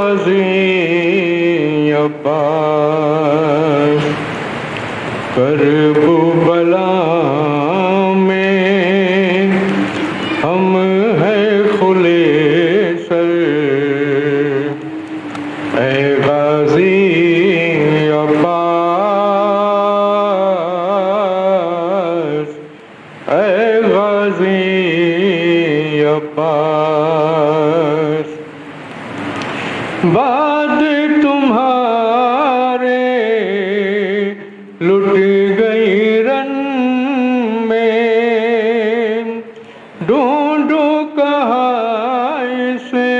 Ghazi Abbas Karbala में हम हैं खुले सर। ऐ ग़ाज़ी अब्बास, ऐ ग़ाज़ी अब्बास, बाद तुम्हारे लुट गई रन में, ढूंढो कहाँ इसे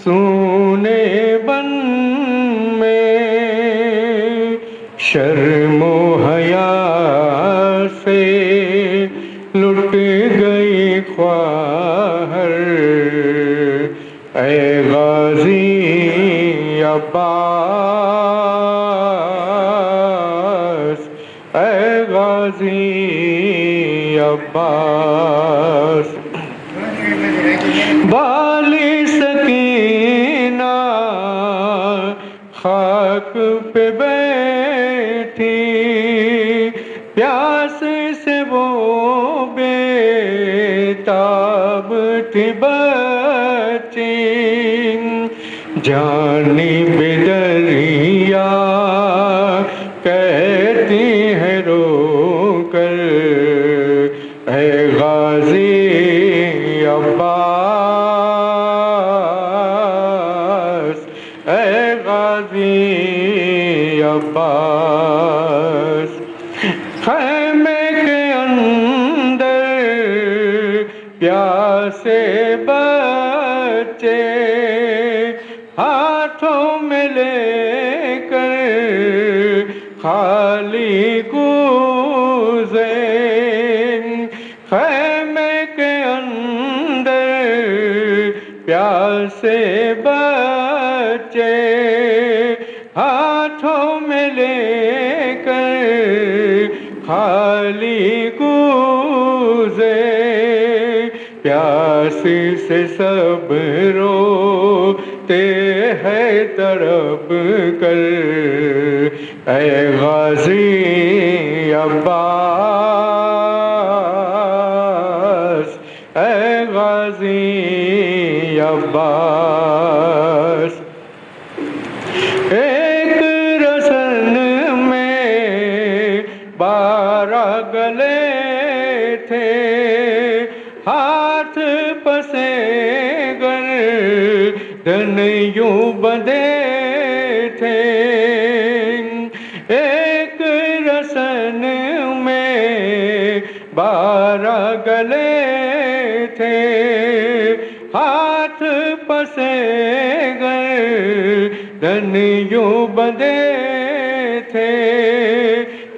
सूने बन में। शर्मो हया से लुट गई ख्वाहर। ऐ ग़ाज़ी अब्बास, ऐ ग़ाज़ी अब्बास, बाली सकीना खाक पे बैठी, प्यास से वो बेताब थी बची। जानी बेदरिया कहती है रो कर। ऐ ग़ाज़ी अब्बास, ऐ ग़ाज़ी अब्बास, ख़ैमे के अंदर प्यासे बच्चे हाथों में लेकर खाली कूज़े। ख़ैमे के अंदर प्यासे बच्चे हाथों में लेकर खाली कूज़े। प्यास से सब रोते हैं तड़प कर। ऐ ग़ाज़ी अब्बास, ऐ ग़ाज़ी अब्बास, एक रसन में 12 गले थे, हाथ पसे गर्दन यूं बंधे थे। एक रसन में 12 गले थे, हाथ पसे गर्दन यूं बंधे थे।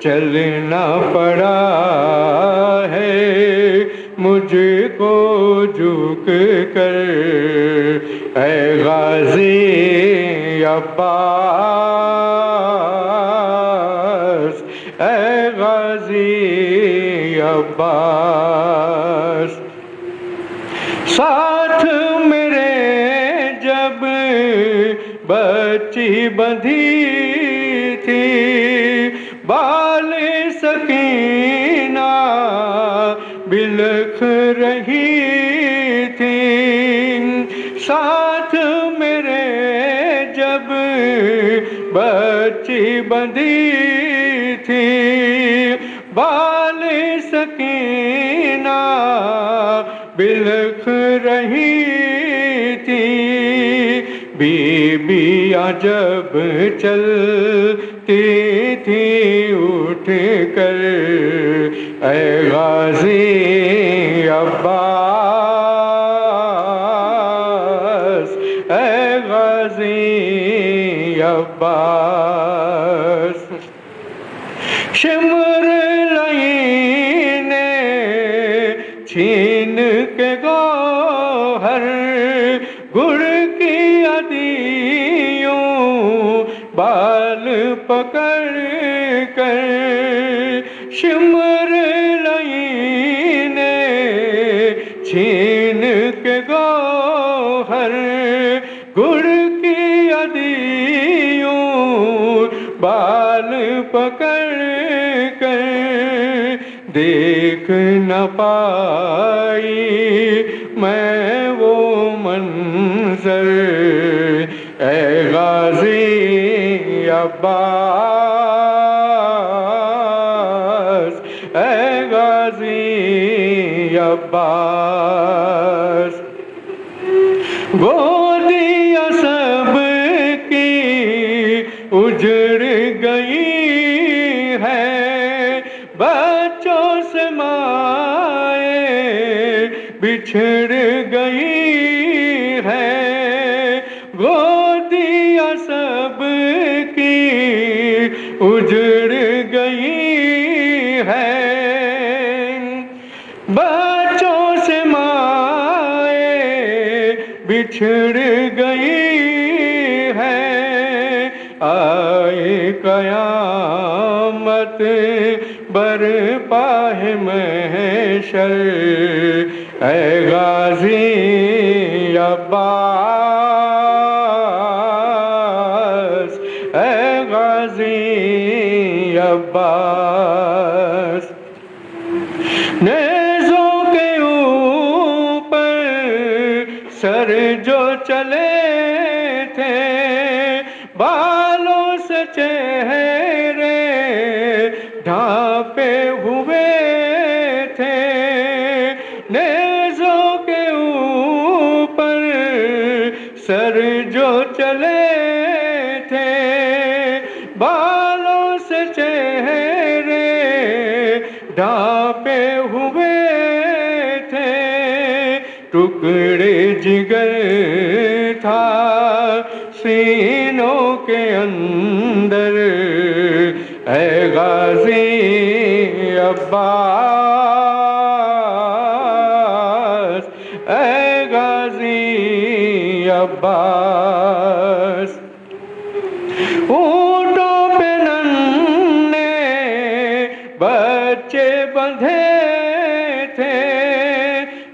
चलना पड़ा है मुझको झुक कर। ऐ ग़ाज़ी अब्बास, ऐ ग़ाज़ी अब्बास, साथ मेरे जब बच्ची बंधी थी, बाल सकीना बिलख रही थी। साथ मेरे जब बच्ची बंधी थी, बाल सकीना बिलख रही थी। बीबियाँ जब चलती थी उठ कर। ऐ ग़ाज़ी अब्बास, ऐ ग़ाज़ी अब्बास, शिमर लईने छीन के गौहर, गुड़ की अदियों बाल पकड़ कर। शिमर लईने छीन के गौहर, गुड़ पकड़ कर देख न पाई मैं वो मंजर, ऐ गाजी अब्बास, ऐ गाजी अब्बास। गोदियाँ सबकी उजड़ गई है, बच्चों से माए बिछड़ गई है। गोदियाँ सबकी उजड़ गई है, बच्चों से माए बिछड़ गई है। आए कयामत बरपा है महशर, ऐ गाजी अब्बास, ऐ गाजी अब्बास। नेज़ों के ऊपर सर जो चले थे, बालों से चेहरे ढांपे हुए थे। नेज़ों के ऊपर सर जो चले थे, बालों से चेहरे ढांपे हुए थे। टुकड़े जिगर था सीनों के अंदर, ऐ गाजी अब्बास, ऐ गाजी अब्बास। ऊँटों पे नन्हे बच्चे बंधे थे,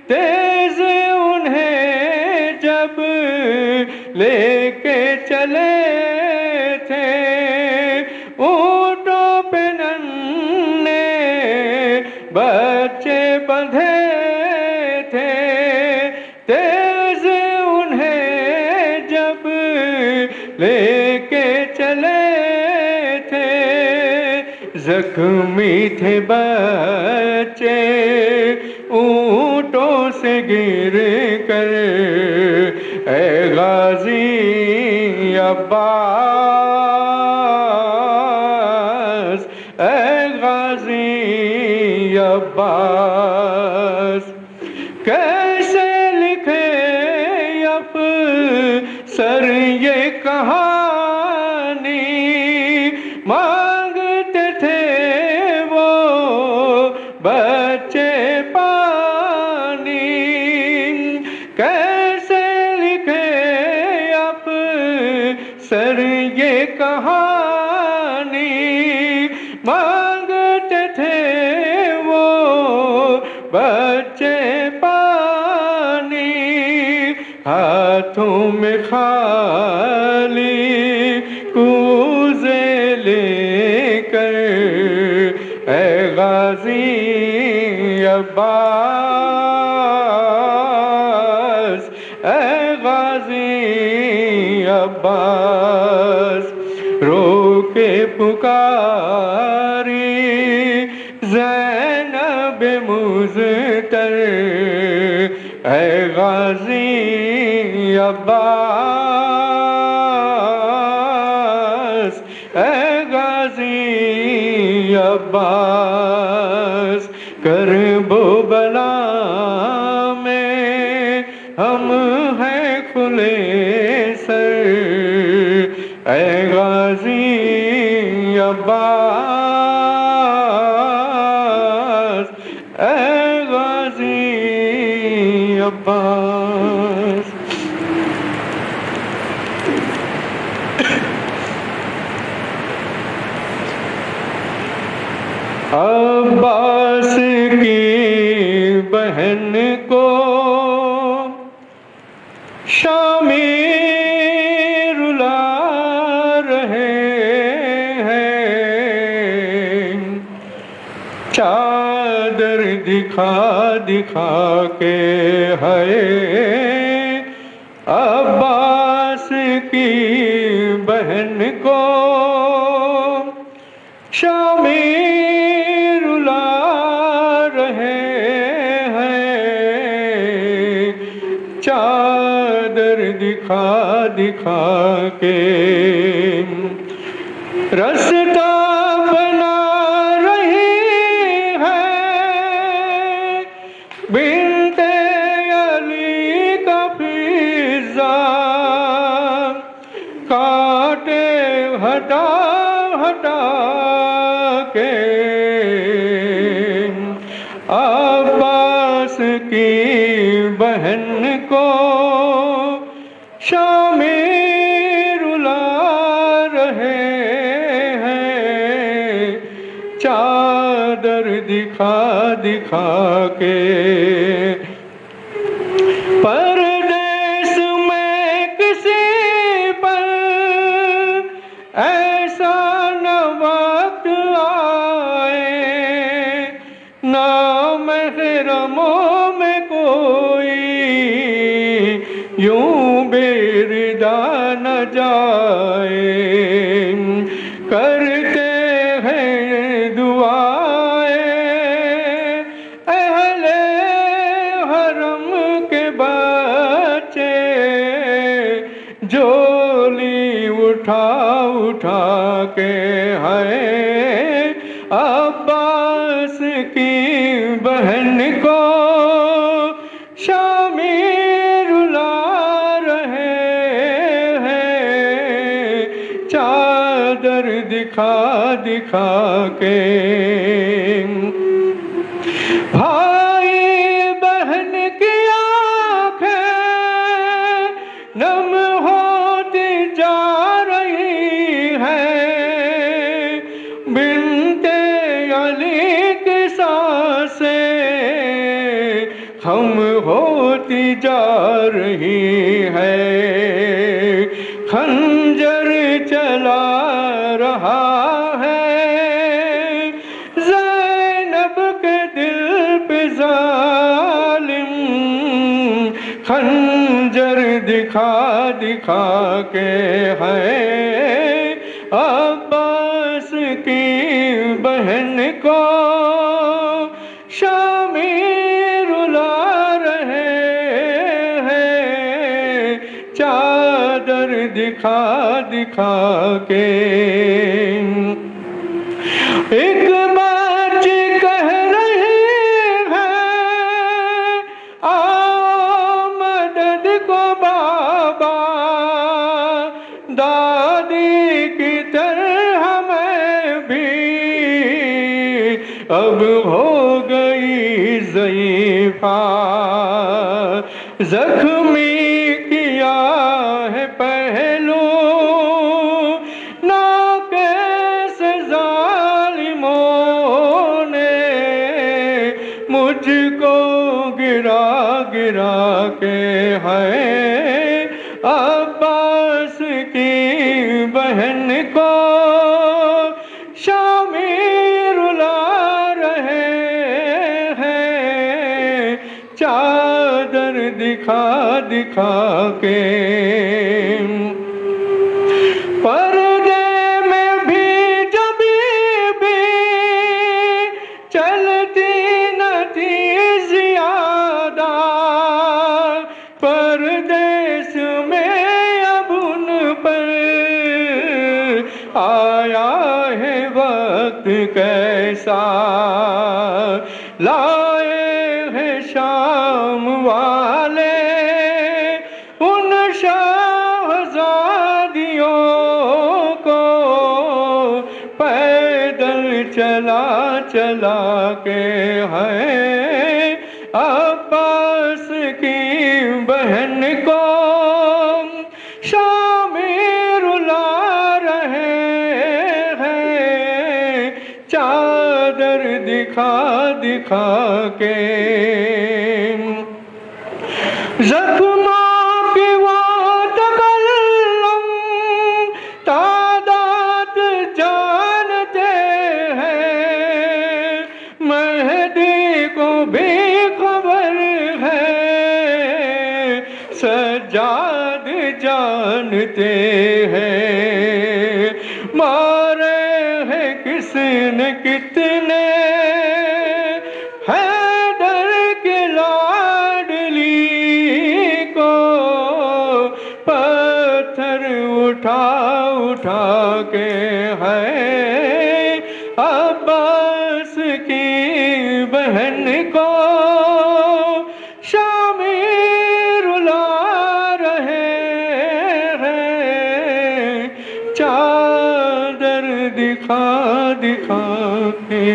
तेज उन्हें जब लेके चले थे। ऊँटों पे नन्हे बच्चे बंधे थे, तेज उन्हें जब लेके चले थे। जख्मी थे बच्चे ऊँटों से गिर कर, ऐ गाजी अब्बास, ऐ गाजी अब्बास। कैसे लिखे अफसर ये कहानी, मांगते थे वो बच्चे पानी। कैसे लिखे अफसर ये कहानी, मांगते थे वो बच्चे पानी। हाथों में खाली कूज़े लेकर, ऐ गाजी अब्बास, ऐ गाजी अब्बास। रो के पुकारी ज़ैनब मुज़्तर, ऐ गाजी अब्बास, ऐ गाजी अब्बास। करबो बला में हम हैं खुले सर, ऐ गाजी अब्बास, ऐ गाजी अब्बास। अब्बास की बहन को शामी रुला रहे हैं, चादर दिखा दिखा के है अब्बास की बहन को शामी रुला रहे हैं, चादर दिखा दिखा के रास्ता बना रही है बिन्ते अली का फिजा, कांटे हटा हटा के अब्बास की बहन को शामी रुला रहे हैं, चादर दिखा दिखा के। परदेस में किसी पर ऐसा न वक्त आए, ना महरमों में कोई यूं बेरिदा न जाए, करते हैं दुआएं अहले हरम के बच्चे, झोली उठा उठा के है अब्बास की बहन को शामी रुला रहे हैं, चादर दिखा दिखा के। भाई बहन की आंखें नम होती जा रही है, बिन्ते अली की सांसें हम होती जा रही है, खंजर चला रहा है ज़ैनब के दिल पे ज़ालिम, खंजर दिखा दिखा के है अब्बास की बहन को शामी रुला रहे हैं, चादर दिखा दिखा के। एक बच्ची कह रही है आओ मदद को बाबा, दादी की तरह मैं भी अब हो गई ज़ईफ़ा, ज़ख्मी किया है पहलू ना कैसे ज़ालिमों ने, मुझको गिरा गिरा के है अब्बास की बहन को शामी रुला रहे हैं, चादर दिखा दिखा के। पर्दे में भी जब भी चलती न थी ज़ियादा, परदेस में अब उन पर आया है वक्त कैसा, लाए हैं शाम वाले उन शहज़ादियों को, पैदल चला चला के है अब्बास की बहन को शामी रुला रहे हैं, चादर दिखा दिखा के। ज़ख्मों की वो तकल्लुम तादाद जानते हैं, जानते हैं, मारे हैं किसने कितने, हैदर के लाडली को पत्थर उठा उठा के है अब्बास की बहन को शामिर रुला रहे हैं, चादर दिखा दिखा के।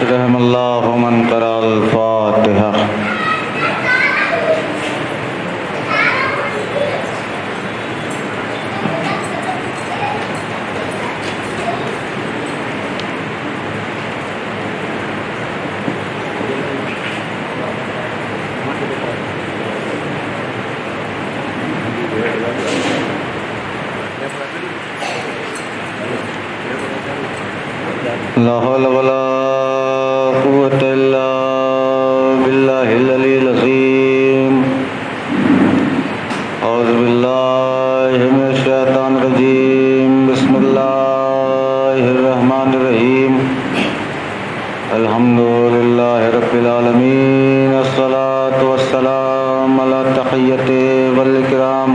रहमल्लाहु मन क़राअल फ़ातिहा। ला हौला वला कुव्वता इल्ला बिल्लाहिल अलील अज़ीम। औज़ु बिल्लाहि मिनश शैतानिर रजीम। बिस्मिल्लाहिर रहमानिर रहीम। अल्हम्दुलिल्लाहि रब्बिल आलमीन। अस्सलातु वस्सलामु अला तहिय्यति वल इकराम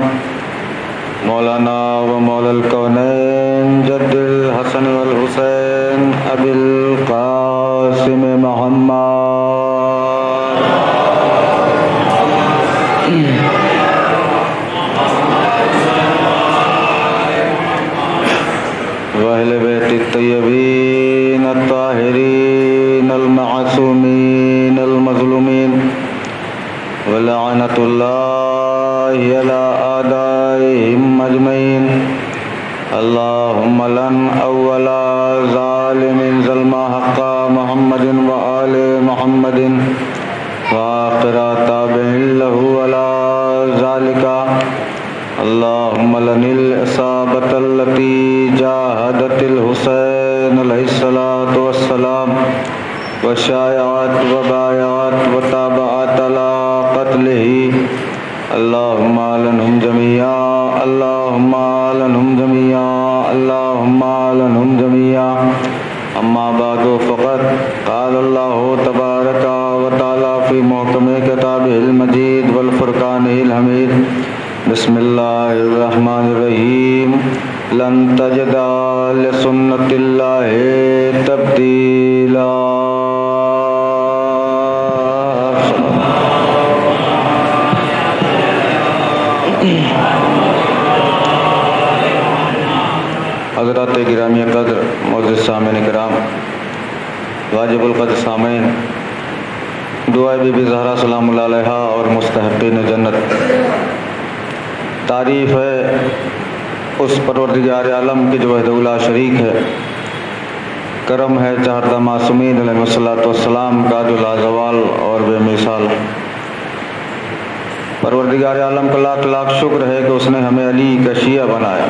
मौलाना व मौलल कौनैन जद्दुल हसन वल हुसैन अबिल कासिम मोहम्मद व अहले बैत तय्यबीन अत्ताहिरीन अल मासूमीन अल मज़लूमीन व लअनतुल्लाहि अला आदाइहिम अजमईन। अल्लाहुम्मा लन अव्वला ज़ालिमिन ज़ल्मा हक़्क़ा मुहम्मदिन व आले मुहम्मदिन व आख़िरा ताबिईन लहु अला ज़ालिका। अल्लाहुम्मा लनिल इसाबतल्लती जाहदतिल हुसैन अलैहिस्सलातु वस्सलाम व शायअत व बायअत व ताबअत अला क़त्लिही। अल्लाहुम्मा लनहुम जमीआ, अल्लाहुम्मा लनहुम जमीआ, अल्लाहुम्मा लनहुम जमीआ। अम्मा बादु फ़क़द क़ाल अल्लाहु तबारका व तआला फ़ी मुहकमे किताबिहिल मजीद वल फ़ुरक़ानिहिल हमीद। बिस्मिल्लाहिर रहमानिर रहीम। लन तजिदा लिसुन्नतिल्लाहि तब्दीला। हज़रात गिरामी क़द्र मोअज़्ज़िज़ सामीन किराम, वाजिबुल क़द्र सामीन, दुआ बीबी ज़हरा सलामुल्लाह अलैहा और मुस्तहक़ीन जन्नत। तारीफ़ है उस परवरदिगार आलम की जो वहदहुल्ला शरीक है, करम है चाहता मासूमीन अलैहिस्सलातु वस्सलाम का जो लाज़वाल और बेमिसाल। परवरदिगार आलम का लाख लाख शुक्र है कि उसने हमें अली का शिया बनाया।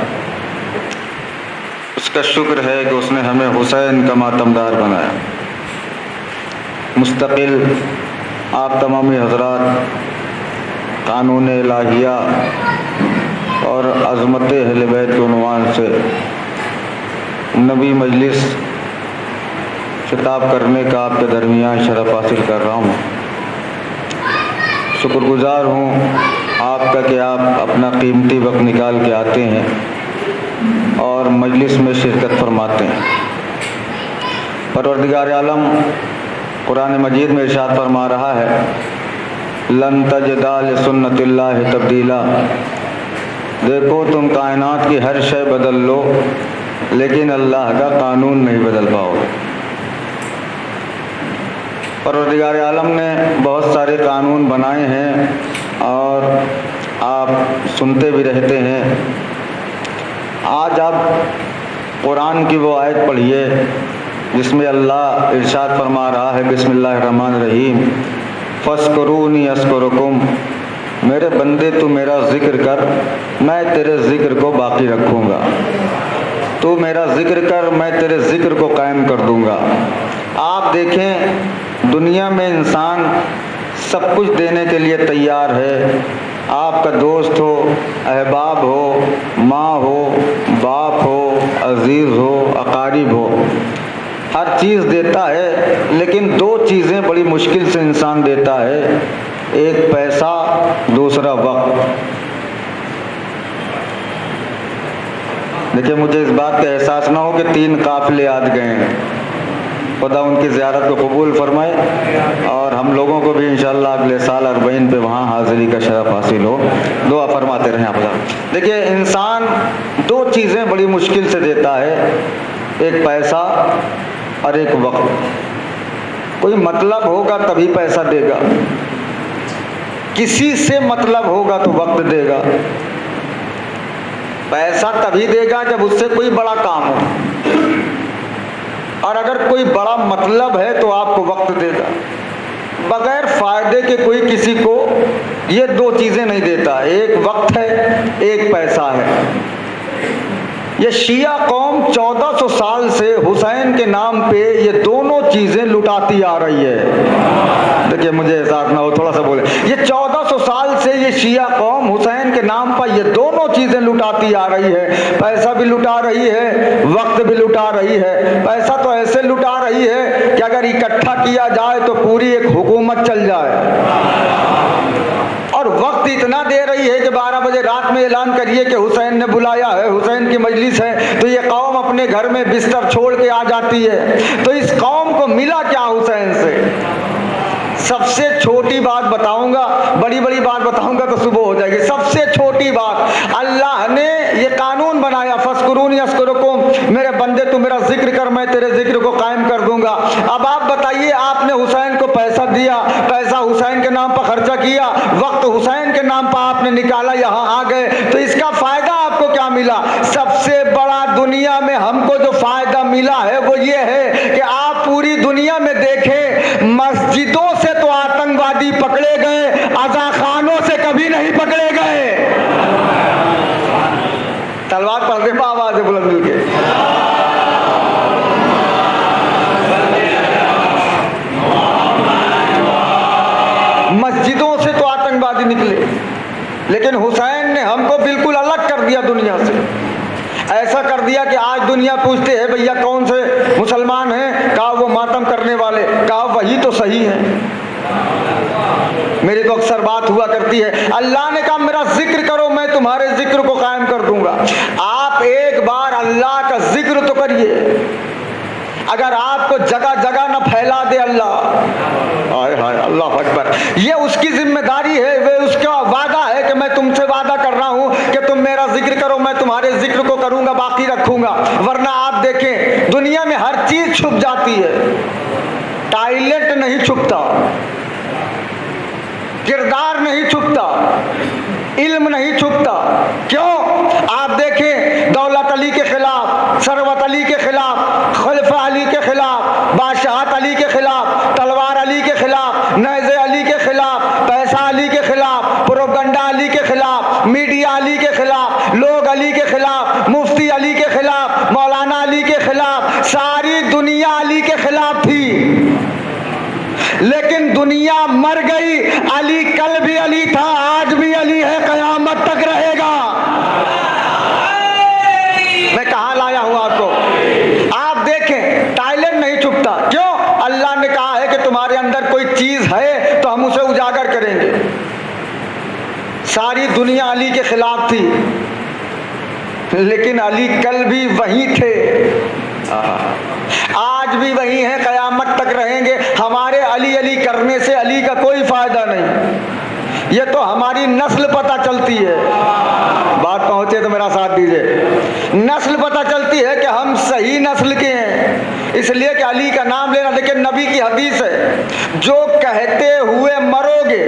उसका शुक्र है कि उसने हमें हुसैन का मातमदार बनाया। मुस्तकिल आप तमामी हज़रात कानून इलाहिया और अज़मत अहले बैत के उन्वान से नबी मजलिस खिताब करने का आपके दरमियान शरफ़ हासिल कर रहा हूँ। शुक्रगुज़ार हूँ आपका कि आप अपना कीमती वक्त निकाल के आते हैं और मजलिस में शिरकत फरमाते हैं। परवरदिगार आलम कुरान मजीद में इरशाद फरमा रहा है, लन तजदा लिसुन्नतिल्लाहि तब्दीला। देखो तुम कायनात की हर शय बदल लो, लेकिन अल्लाह का कानून नहीं बदल पाओगे। परवरदिगार आलम ने बहुत सारे कानून बनाए हैं और आप सुनते भी रहते हैं। आज आप कुरान की वो आयत पढ़िए जिसमें अल्लाह इरशाद फरमा रहा है, बिस्मिल्लाहिर्रहमानिर्रहीम, फस्कुरूनी अस्कुरुकुम। मेरे बंदे तू मेरा जिक्र कर, मैं तेरे जिक्र को बाकी रखूँगा। तू मेरा जिक्र कर, मैं तेरे जिक्र को कायम कर दूँगा। आप देखें दुनिया में इंसान सब कुछ देने के लिए तैयार है। आपका दोस्त हो, अहबाब हो, माँ हो, बाप हो, अजीज़ हो, अकारिब हो, हर चीज़ देता है। लेकिन दो चीज़ें बड़ी मुश्किल से इंसान देता है, एक पैसा, दूसरा वक्त। देखिए, मुझे इस बात का एहसास ना हो कि 3 काफिले आज गए हैं। खुदा उनकी ज़ियारत को कबूल फरमाए और हम लोगों को भी इंशाअल्लाह अगले साल 40 पे वहाँ हाज़िरी का शरफ हासिल हो। दुआ फरमाते रहें आप लोग। देखिए, इंसान दो चीज़ें बड़ी मुश्किल से देता है, एक पैसा और एक वक्त। कोई मतलब होगा तभी पैसा देगा, किसी से मतलब होगा तो वक्त देगा। पैसा तभी देगा जब उससे कोई बड़ा काम हो, और अगर कोई बड़ा मतलब है तो आपको वक्त देगा। बगैर फायदे के कोई किसी को ये दो चीज़ें नहीं देता, एक वक्त है, एक पैसा है। ये शिया कौम 1400 साल से हुसैन के नाम पे ये दोनों चीज़ें लुटाती आ रही है। देखिए, मुझे एहसास ना हो, थोड़ा सा बोले, ये 1400 साल से ये शिया कौम हुसैन के नाम पर ये दोनों चीज़ें लुटाती आ रही है। पैसा भी लुटा रही है, वक्त भी लुटा रही है। पैसा तो ऐसे लुटा रही है कि अगर इकट्ठा किया जाए तो पूरी एक हुकूमत चल जाए। और वक्त इतना दे रही है कि 12 बजे रात में ऐलान करिए कि हुसैन ने बुलाया है, हुसैन की मजलिस है, तो ये कौम अपने घर में बिस्तर छोड़ के आ जाती है। तो इस कौम को मिला क्या हुसैन से? सबसे छोटी बात बताऊंगा, बड़ी बड़ी बात बताऊंगा तो सुबह हो जाएगी। सबसे छोटी बात, अल्लाह ने ये कानून बनाया, फस्कुरूनी अस्कुरुकुम, मेरे बंदे तू मेरा जिक्र कर, मैं तेरे जिक्र को कायम कर दूंगा। अब आप बताइए, आपने हुसैन को पैसा दिया, पैसा हुसैन के नाम पर खर्चा किया, वक्त हुसैन के नाम पर आपने निकाला, यहाँ आ गए, तो इसका फायदा आपको क्या मिला? सबसे बड़ा दुनिया में हमको जो फायदा मिला है वो ये है कि आप पूरी दुनिया में देखें, मस्जिदों से तो आतंकवादी पकड़े गए, अज़ाखानों से कभी नहीं पकड़े गए। तलवार पढ़ दे आवाज है बुलंद मिल के। मस्जिदों से तो आतंकवादी निकले, लेकिन हुसैन ने हमको बिल्कुल अलग कर दिया दुनिया से। ऐसा कर दिया कि आज दुनिया पूछते हैं भैया कौन से मुसलमान हैं, कहा वो मातम करने वाले, कहा वही तो सही है। मेरी तो अक्सर बात हुआ करती है, अल्लाह ने कहा मेरा जिक्र करो, मैं तुम्हारे जिक्र को कायम कर दूंगा। आप एक बार अल्लाह का जिक्र तो करिए। अगर आपको जगह जगह न फैला दे अल्लाह, हाय हाय अल्लाह अकबर, ये उसकी जिम्मेदारी है, वे उसका वादा है कि मैं तुमसे वादा कर रहा हूं कि तुम मेरा जिक्र करो, मैं तुम्हारे जिक्र को करूंगा, बाकी रखूंगा। वरना आप देखें दुनिया में हर चीज छुप जाती है, टॉयलेट नहीं छुपता, किरदार नहीं छुपता, इल्म नहीं छुपता। क्यों? आप देखें दौलत अली के खिलाफ, सरवत अली के खिलाफ, खलीफा अली के खिलाफ, बादशाहत अली के खिलाफ, तलवार अली के खिलाफ, नेज़े अली के खिलाफ, पैसा अली के खिलाफ, प्रोपगंडा अली के खिलाफ, मीडिया अली के खिलाफ, लोग अली के खिलाफ, मुफ्ती अली के खिलाफ, मौलाना अली के खिलाफ, सारी दुनिया अली के खिलाफ थी। लेकिन दुनिया मर गई, अली कल भी अली था, आज भी अली है, कयामत तक रहेगा। मैं कहां लाया हूं आपको? आप देखें टॉयलेट नहीं छुपता। क्यों? अल्लाह ने कहा है कि तुम्हारे अंदर कोई चीज है तो हम उसे उजागर करेंगे। सारी दुनिया अली के खिलाफ थी, लेकिन अली कल भी वही थे, आज भी वही हैं, कयामत तक रहेंगे। हमारे अली अली करने से अली का कोई फायदा नहीं। ये तो हमारी नस्ल पता चलती है। बात पहुंचे तो मेरा साथ दीजिए। नस्ल पता चलती है कि हम सही नस्ल के हैं, इसलिए कि अली का नाम लेना। देखिए नबी की हदीस है, जो कहते हुए मरोगे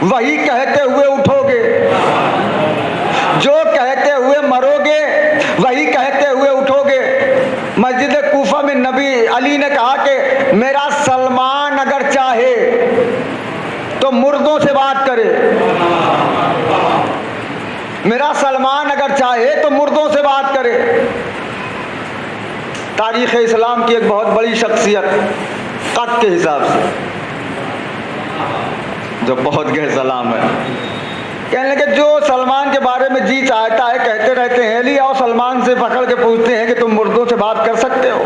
वही कहते हुए उठोगे, जो कहते हुए मरोगे वही कहते हुए उठोगे। मस्जिद कूफा में नबी अली ने कहा कि मेरा सलमान अगर चाहे तो मुर्दों से बात करे, मेरा सलमान अगर चाहे तो मुर्दों से बात करे। तारीख़ इस्लाम की एक बहुत बड़ी शख्सियत कद के हिसाब से, जो बहुत गैर सलाम है, कहने लगे जो सलमान के बारे में जी चाहता है कहते रहते हैं, अली आओ सलमान से पकड़ के पूछते हैं कि तुम मुर्दों से बात कर सकते हो।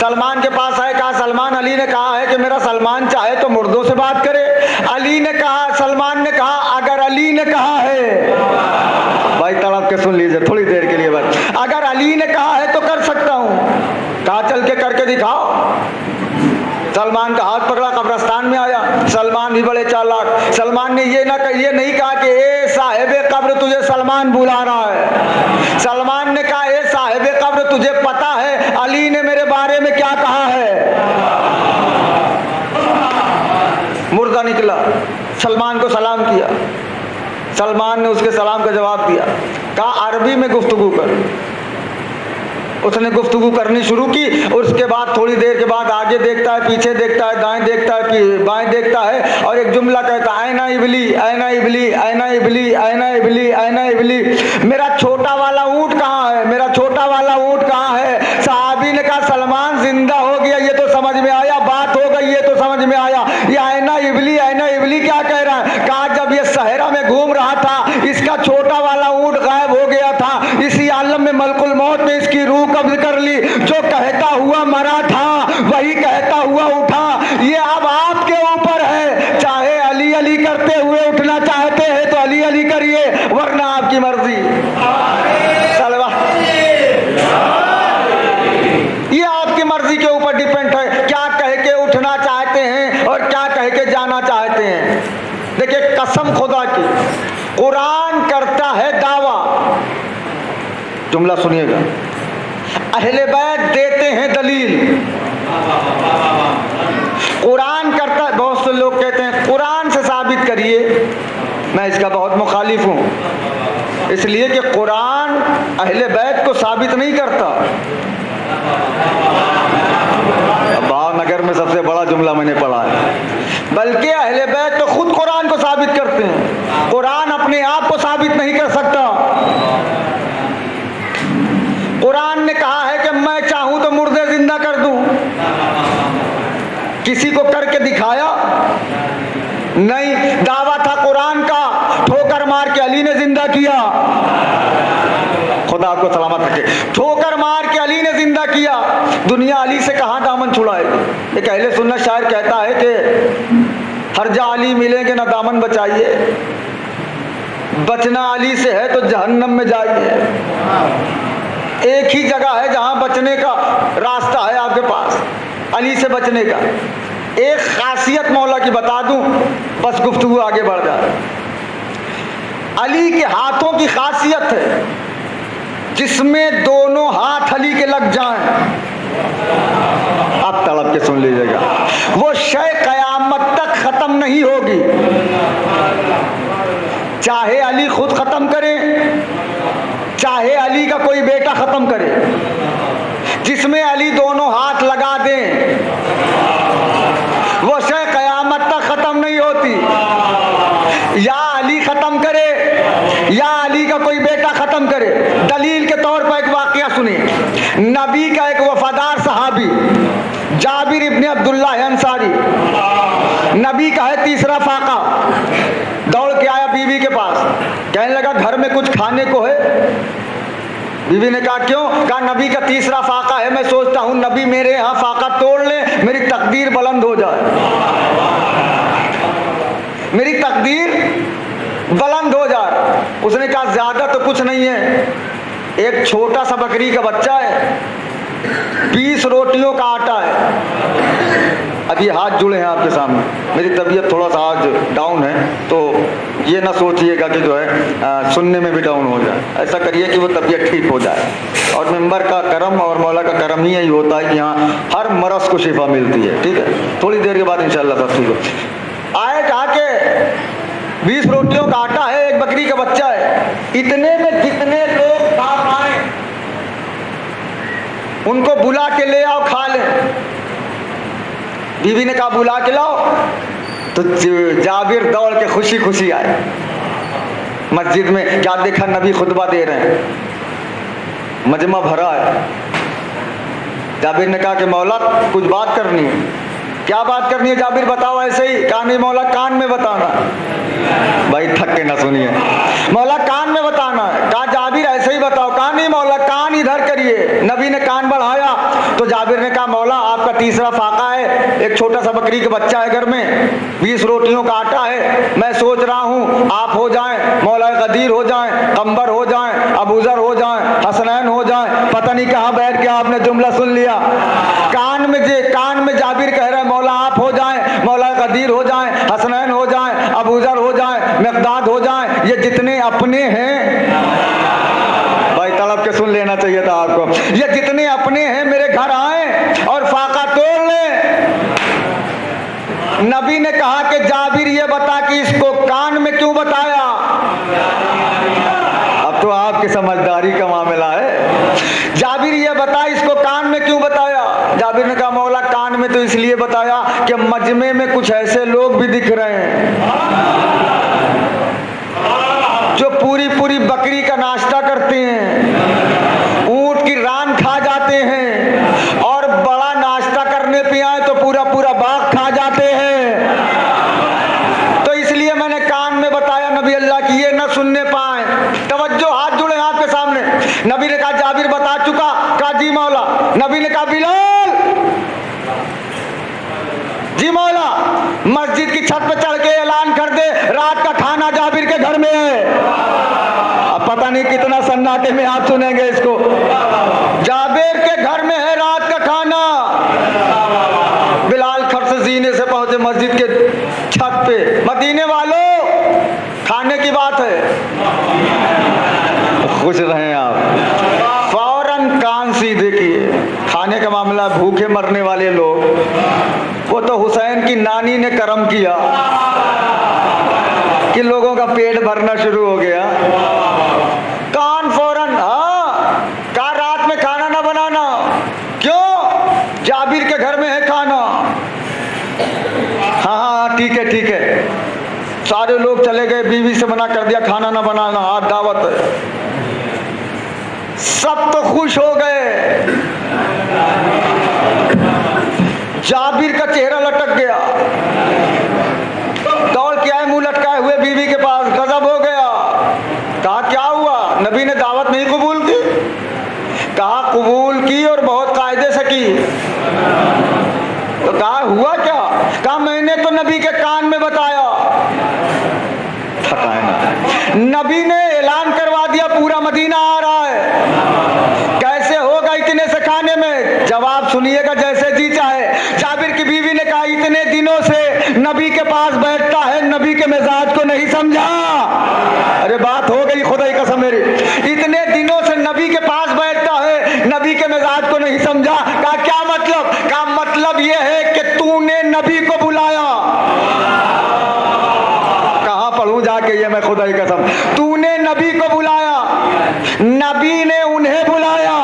सलमान के पास आए, कहा सलमान, अली ने कहा है कि मेरा सलमान चाहे तो मुर्दों से बात करे। अली ने कहा, सलमान ने कहा अगर अली ने कहा है, भाई तड़प के सुन लीजिए थोड़ी देर के लिए बस, अगर अली ने कहा है तो कर सकता हूँ। कहा चल के करके दिखाओ। सलमान का हाथ पकड़ा, कब्रिस्तान में आया। सलमान भी बड़े चालाक। सलमान ने ये नहीं कहा कि ए साहिबे कब्र तुझे सलमान बुला रहा है। सलमान ने कहा ए साहिबे कब्र तुझे पता है अली ने मेरे बारे में क्या कहा है। मुर्दा निकला, सलमान को सलाम किया। सलमान ने उसके सलाम का जवाब दिया। कहा अरबी में गुफ्तगू कर। उसने गुफ्तगू करनी शुरू की। उसके बाद थोड़ी देर के बाद आगे देखता है, पीछे देखता है, दाएं देखता है, बाएं देखता है और एक जुमला कहता है ऐना इबली, ऐना इबली, ऐना इबली, ऐना इबली, ऐना इबली। मेरा छोटा वाला ऊंट कहाँ है, मेरा छोटा वाला ऊंट कहाँ है। सहाबी ने कहा सलमान जिंदा हो गया ये तो समझ में आया, बात हो गई ये तो समझ में आया, ये ऐना इबली क्या कह रहा है। कहा जब ये सहरा में घूम रहा था इसका छोटा वाला ऊंट गायब हो गया था, इसी आलम में मलकुल मौत ने इसकी रूह कब्ज कर ली। जो कहता हुआ मरा था वही कहता हुआ उठा। ये अब आपके ऊपर है, चाहे अली अली करते हुए उठना चाहते हैं तो अली अली करिए, वरना आपकी मर्जी। ये आपकी मर्जी के ऊपर डिपेंड है, क्या कह के उठना चाहते हैं और क्या कह के जाना चाहते हैं। देखिए कसम खुदा की, कुरान करता है दावा, जुमला सुनिएगा, अहले बैत देते हैं दलील। कुरान करता, बहुत से लोग कहते हैं कुरान से साबित करिए, मैं इसका बहुत मुखालिफ हूँ, इसलिए कि कुरान अहले बैत को साबित नहीं करता। भावनगर में सबसे बड़ा जुमला मैंने पढ़ा है, बल्कि अहले बैत तो खुद कुरान को साबित करते हैं, कुरान अपने आप को साबित नहीं कर सकता। कुरान ने कहा है कि मैं चाहूं तो मुर्दे जिंदा कर दूं, किसी को करके दिखाया नहीं। दावा था कुरान का, ठोकर मार के अली ने जिंदा किया, खुदा आपको सलामत रखे, ठोकर मार के अली ने जिंदा किया। दुनिया अली से कहां दामन छुड़ाएगी। एक अहले सुन्नत शायर कहता है कि हर जा अली मिलेंगे ना दामन बचाइए, बचना अली से है तो जहन्नम में जाइए। एक ही जगह है जहां बचने का रास्ता है आपके पास, अली से बचने का। एक खासियत मौला की बता दूं, बस गुफ्तगू आगे बढ़ जाए। अली के हाथों की खासियत है, जिसमें दोनों हाथ अली के लग जाएं, आप तड़प के सुन लीजिएगा, वो शय कयामत तक खत्म नहीं होगी। चाहे अली खुद खत्म करे, चाहे अली का कोई बेटा खत्म करे, जिसमें अली दोनों हाथ लगा दें, वो शय कयामत तक खत्म नहीं होती। या अली खत्म करे या अली का कोई बेटा खत्म करे। दलील के तौर पर एक वाकया सुनिए। नबी का एक वफादार सहाबी जाबिर इब्ने अब्दुल्ला अंसारी, नबी का है तीसरा फाका, दौड़ के आया बीवी के पास, कहने लगा घर में कुछ खाने को है। बीवी ने कहा क्यों? कहा नबी का तीसरा फाका है, मैं सोचता हूं नबी मेरे यहाँ फाका तोड़ ले, मेरी तकदीर बुलंद हो जाए, मेरी तकदीर बुलंद हो जाए। उसने कहा ज्यादा तो कुछ नहीं है, एक छोटा सा बकरी का बच्चा है, 20 रोटियों का आटा है, अभी हाथ जुड़े हैं आपके सामने। मेरी तबीयत थोड़ा सा आज डाउन है, तो ये ना सोचिएगा कि जो है सुनने में भी डाउन हो जाए। ऐसा करिए कि वो तबीयत ठीक हो जाए। और मेंबर का करम और मौला का करम ही यही होता है कि यहाँ हर मरज को शिफा मिलती है। ठीक है, थोड़ी देर के बाद इंशाल्लाह सब ठीक हो। आए कहा के 20 रोटियों का आटा है, एक बकरी का बच्चा है, इतने में जितने लोग खा पाए उनको बुला के ले आओ, खा ले। बीवी ने कहा बुला के लाओ, तो जाबिर दौड़ के खुशी खुशी आए मस्जिद में। क्या देखा, नबी खुतबा दे रहे हैं, मजमा भरा है। जाबिर ने कहा कि मौला कुछ बात करनी है। क्या बात करनी है जाबिर, बताओ। ऐसे ही, कहा नहीं मौला कान में बताना। भाई थक के ना सुनिए, मौला कान में बताना है। कहा जाबिर ऐसे ही बताओ। कहा नहीं मौला कान इधर करिए। नबी ने कान बढ़ाया तो जाबिर ने कहा मौला आपका तीसरा फाका है, एक छोटा सा बकरी का बच्चा है घर में, 20 रोटियों का आटा है। मैं सोच रहा हूँ आप हो जाएं, मौला गदीर हो जाएं, कंबर हो जाएं, अबूजर हो जाएं, हसनैन हो जाएं। पता नहीं कहाँ बैठ के आपने जुमला सुन लिया। कान में जाबिर कह रहे हैं मौला आप हो जाएं, मौला गदीर हो जाएं, हसनैन हो जाएं, अबूजर हो जाएं, मिक़दाद हो जाएं। ये जितने अपने हैं, भाई तड़प के सुन लेना चाहिए था आपको। ये जितने अपने हैं मेरे घर आए और फाका तोड़ ले। नबी ने कहा कि जाबिर ये बता कि इसको कान में क्यों बताया। अब तो आपकी समझदारी का मामला है। जाबिर ये बता इसको कान में क्यों बताया। जाबिर ने कहा मौला कान में तो इसलिए बताया कि मजमे में कुछ ऐसे लोग भी दिख रहे हैं जो पूरी पूरी बकरी का नाश्ता करते हैं, ऊंट की रान खा जाते हैं, और बड़ा नाश्ता करने पे आए तो पूरा पूरा बाग खा जाते हैं। तो इसलिए मैंने कान में बताया नबी अल्लाह की, ये न सुनने पाए। तवज्जो, हाथ जुड़े आपके सामने। नबी ने कहा जाबिर बता चुका। कहा जी मौला। नबी ने कहा बिलाल। जी मौला। मस्जिद की छत पे चढ़ के ऐलान कर दे रात का खाना जाबिर के घर में है। अब पता नहीं कितना सन्नाटे में आप सुनेंगे इसको। जाबिर के घर में है रात का खाना। बिलाल खर्च जीने से पहुंचे मस्जिद के छत पे। मदीने वालों खाने की बात है, खुश रहें आप। फौरन कान सीधे किए। खाने का मामला, भूखे मरने वाले लोग, वो तो हुसैन की नानी ने करम किया कि लोगों का पेट भरना शुरू हो गया। कान फौरन, हाँ कहा रात में खाना ना बनाना। क्यों? जाबिर के घर में है खाना। हाँ ठीक है ठीक है। सारे लोग चले गए, बीवी से मना कर दिया खाना ना बनाना, आज दावत है। सब तो खुश हो गए। जाबिर का चेहरा लटक गया, दौड़ के आए मुंह लटकाए हुए बीवी के पास। गजब हो गया। कहा क्या हुआ। नबी ने दावत नहीं कबूल की। कहा कबूल की और बहुत कायदे से की। तो कहा हुआ क्या। कहा मैंने तो नबी के कान में बताया। नबी ने ऐलान करवा दिया पूरा मदीना आ रहा है। कैसे होगा इतने से खाने में। जवाब सुनिएगा जैसे जी चाहे। जाबिर की बीवी ने कहा इतने दिनों से नबी के पास बैठता है, नबी के मिजाज को नहीं समझा। अरे बात हो गई खुदा की कसम मेरी। इतने दिनों से नबी के पास बैठता है, नबी के मिजाज को नहीं समझा। कहा क्या मतलब। कहा मतलब यह है कि तूने नबी को बुलाया। कहाँ पढ़ूं जाके ये मैं खुदा की कसम। तूने नबी को बुलाया, नबी ने उन्हें बुलाया।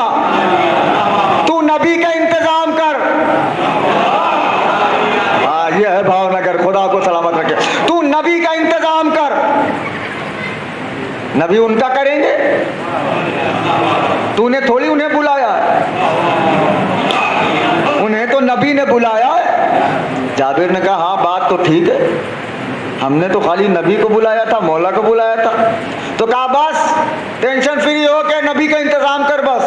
तू नबी का इंतजाम कर। ये है भावनगर, खुदा को सलामत रखे। तू नबी का इंतजाम कर। नबी उनका करेंगे, तूने थोड़ी उन्हें बुलाया। उन्हें तो नबी ने बुलाया है। जाबिर ने कहा हाँ बात तो ठीक है, हमने तो खाली नबी को बुलाया था, मौला को बुलाया था। तो कहा बस टेंशन फ्री हो के नबी का इंतजाम कर, बस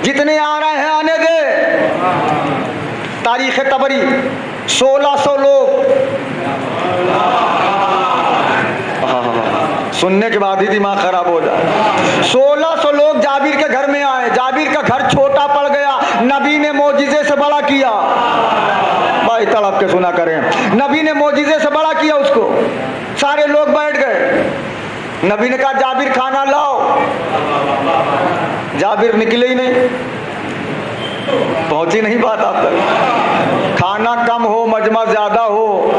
जितने आ रहे हैं आने दे। तारीख तबरी 1600 लोग। सुनने के बाद ही दिमाग खराब हो जाए। 1600 लोग जाबिर के घर में आए। जाबिर का घर छोटा पड़ गया, नबी ने मोजिजे से बड़ा किया। भाई तड़प के सुना करें। नबी ने मोजिजे से बड़ा किया उसको। सारे लोग बैठ गए। नबी ने कहा जाबिर खाना लाओ। जाबिर निकले ही नहीं, पहुंची नहीं बात आप तक। खाना कम हो मजमा ज्यादा हो,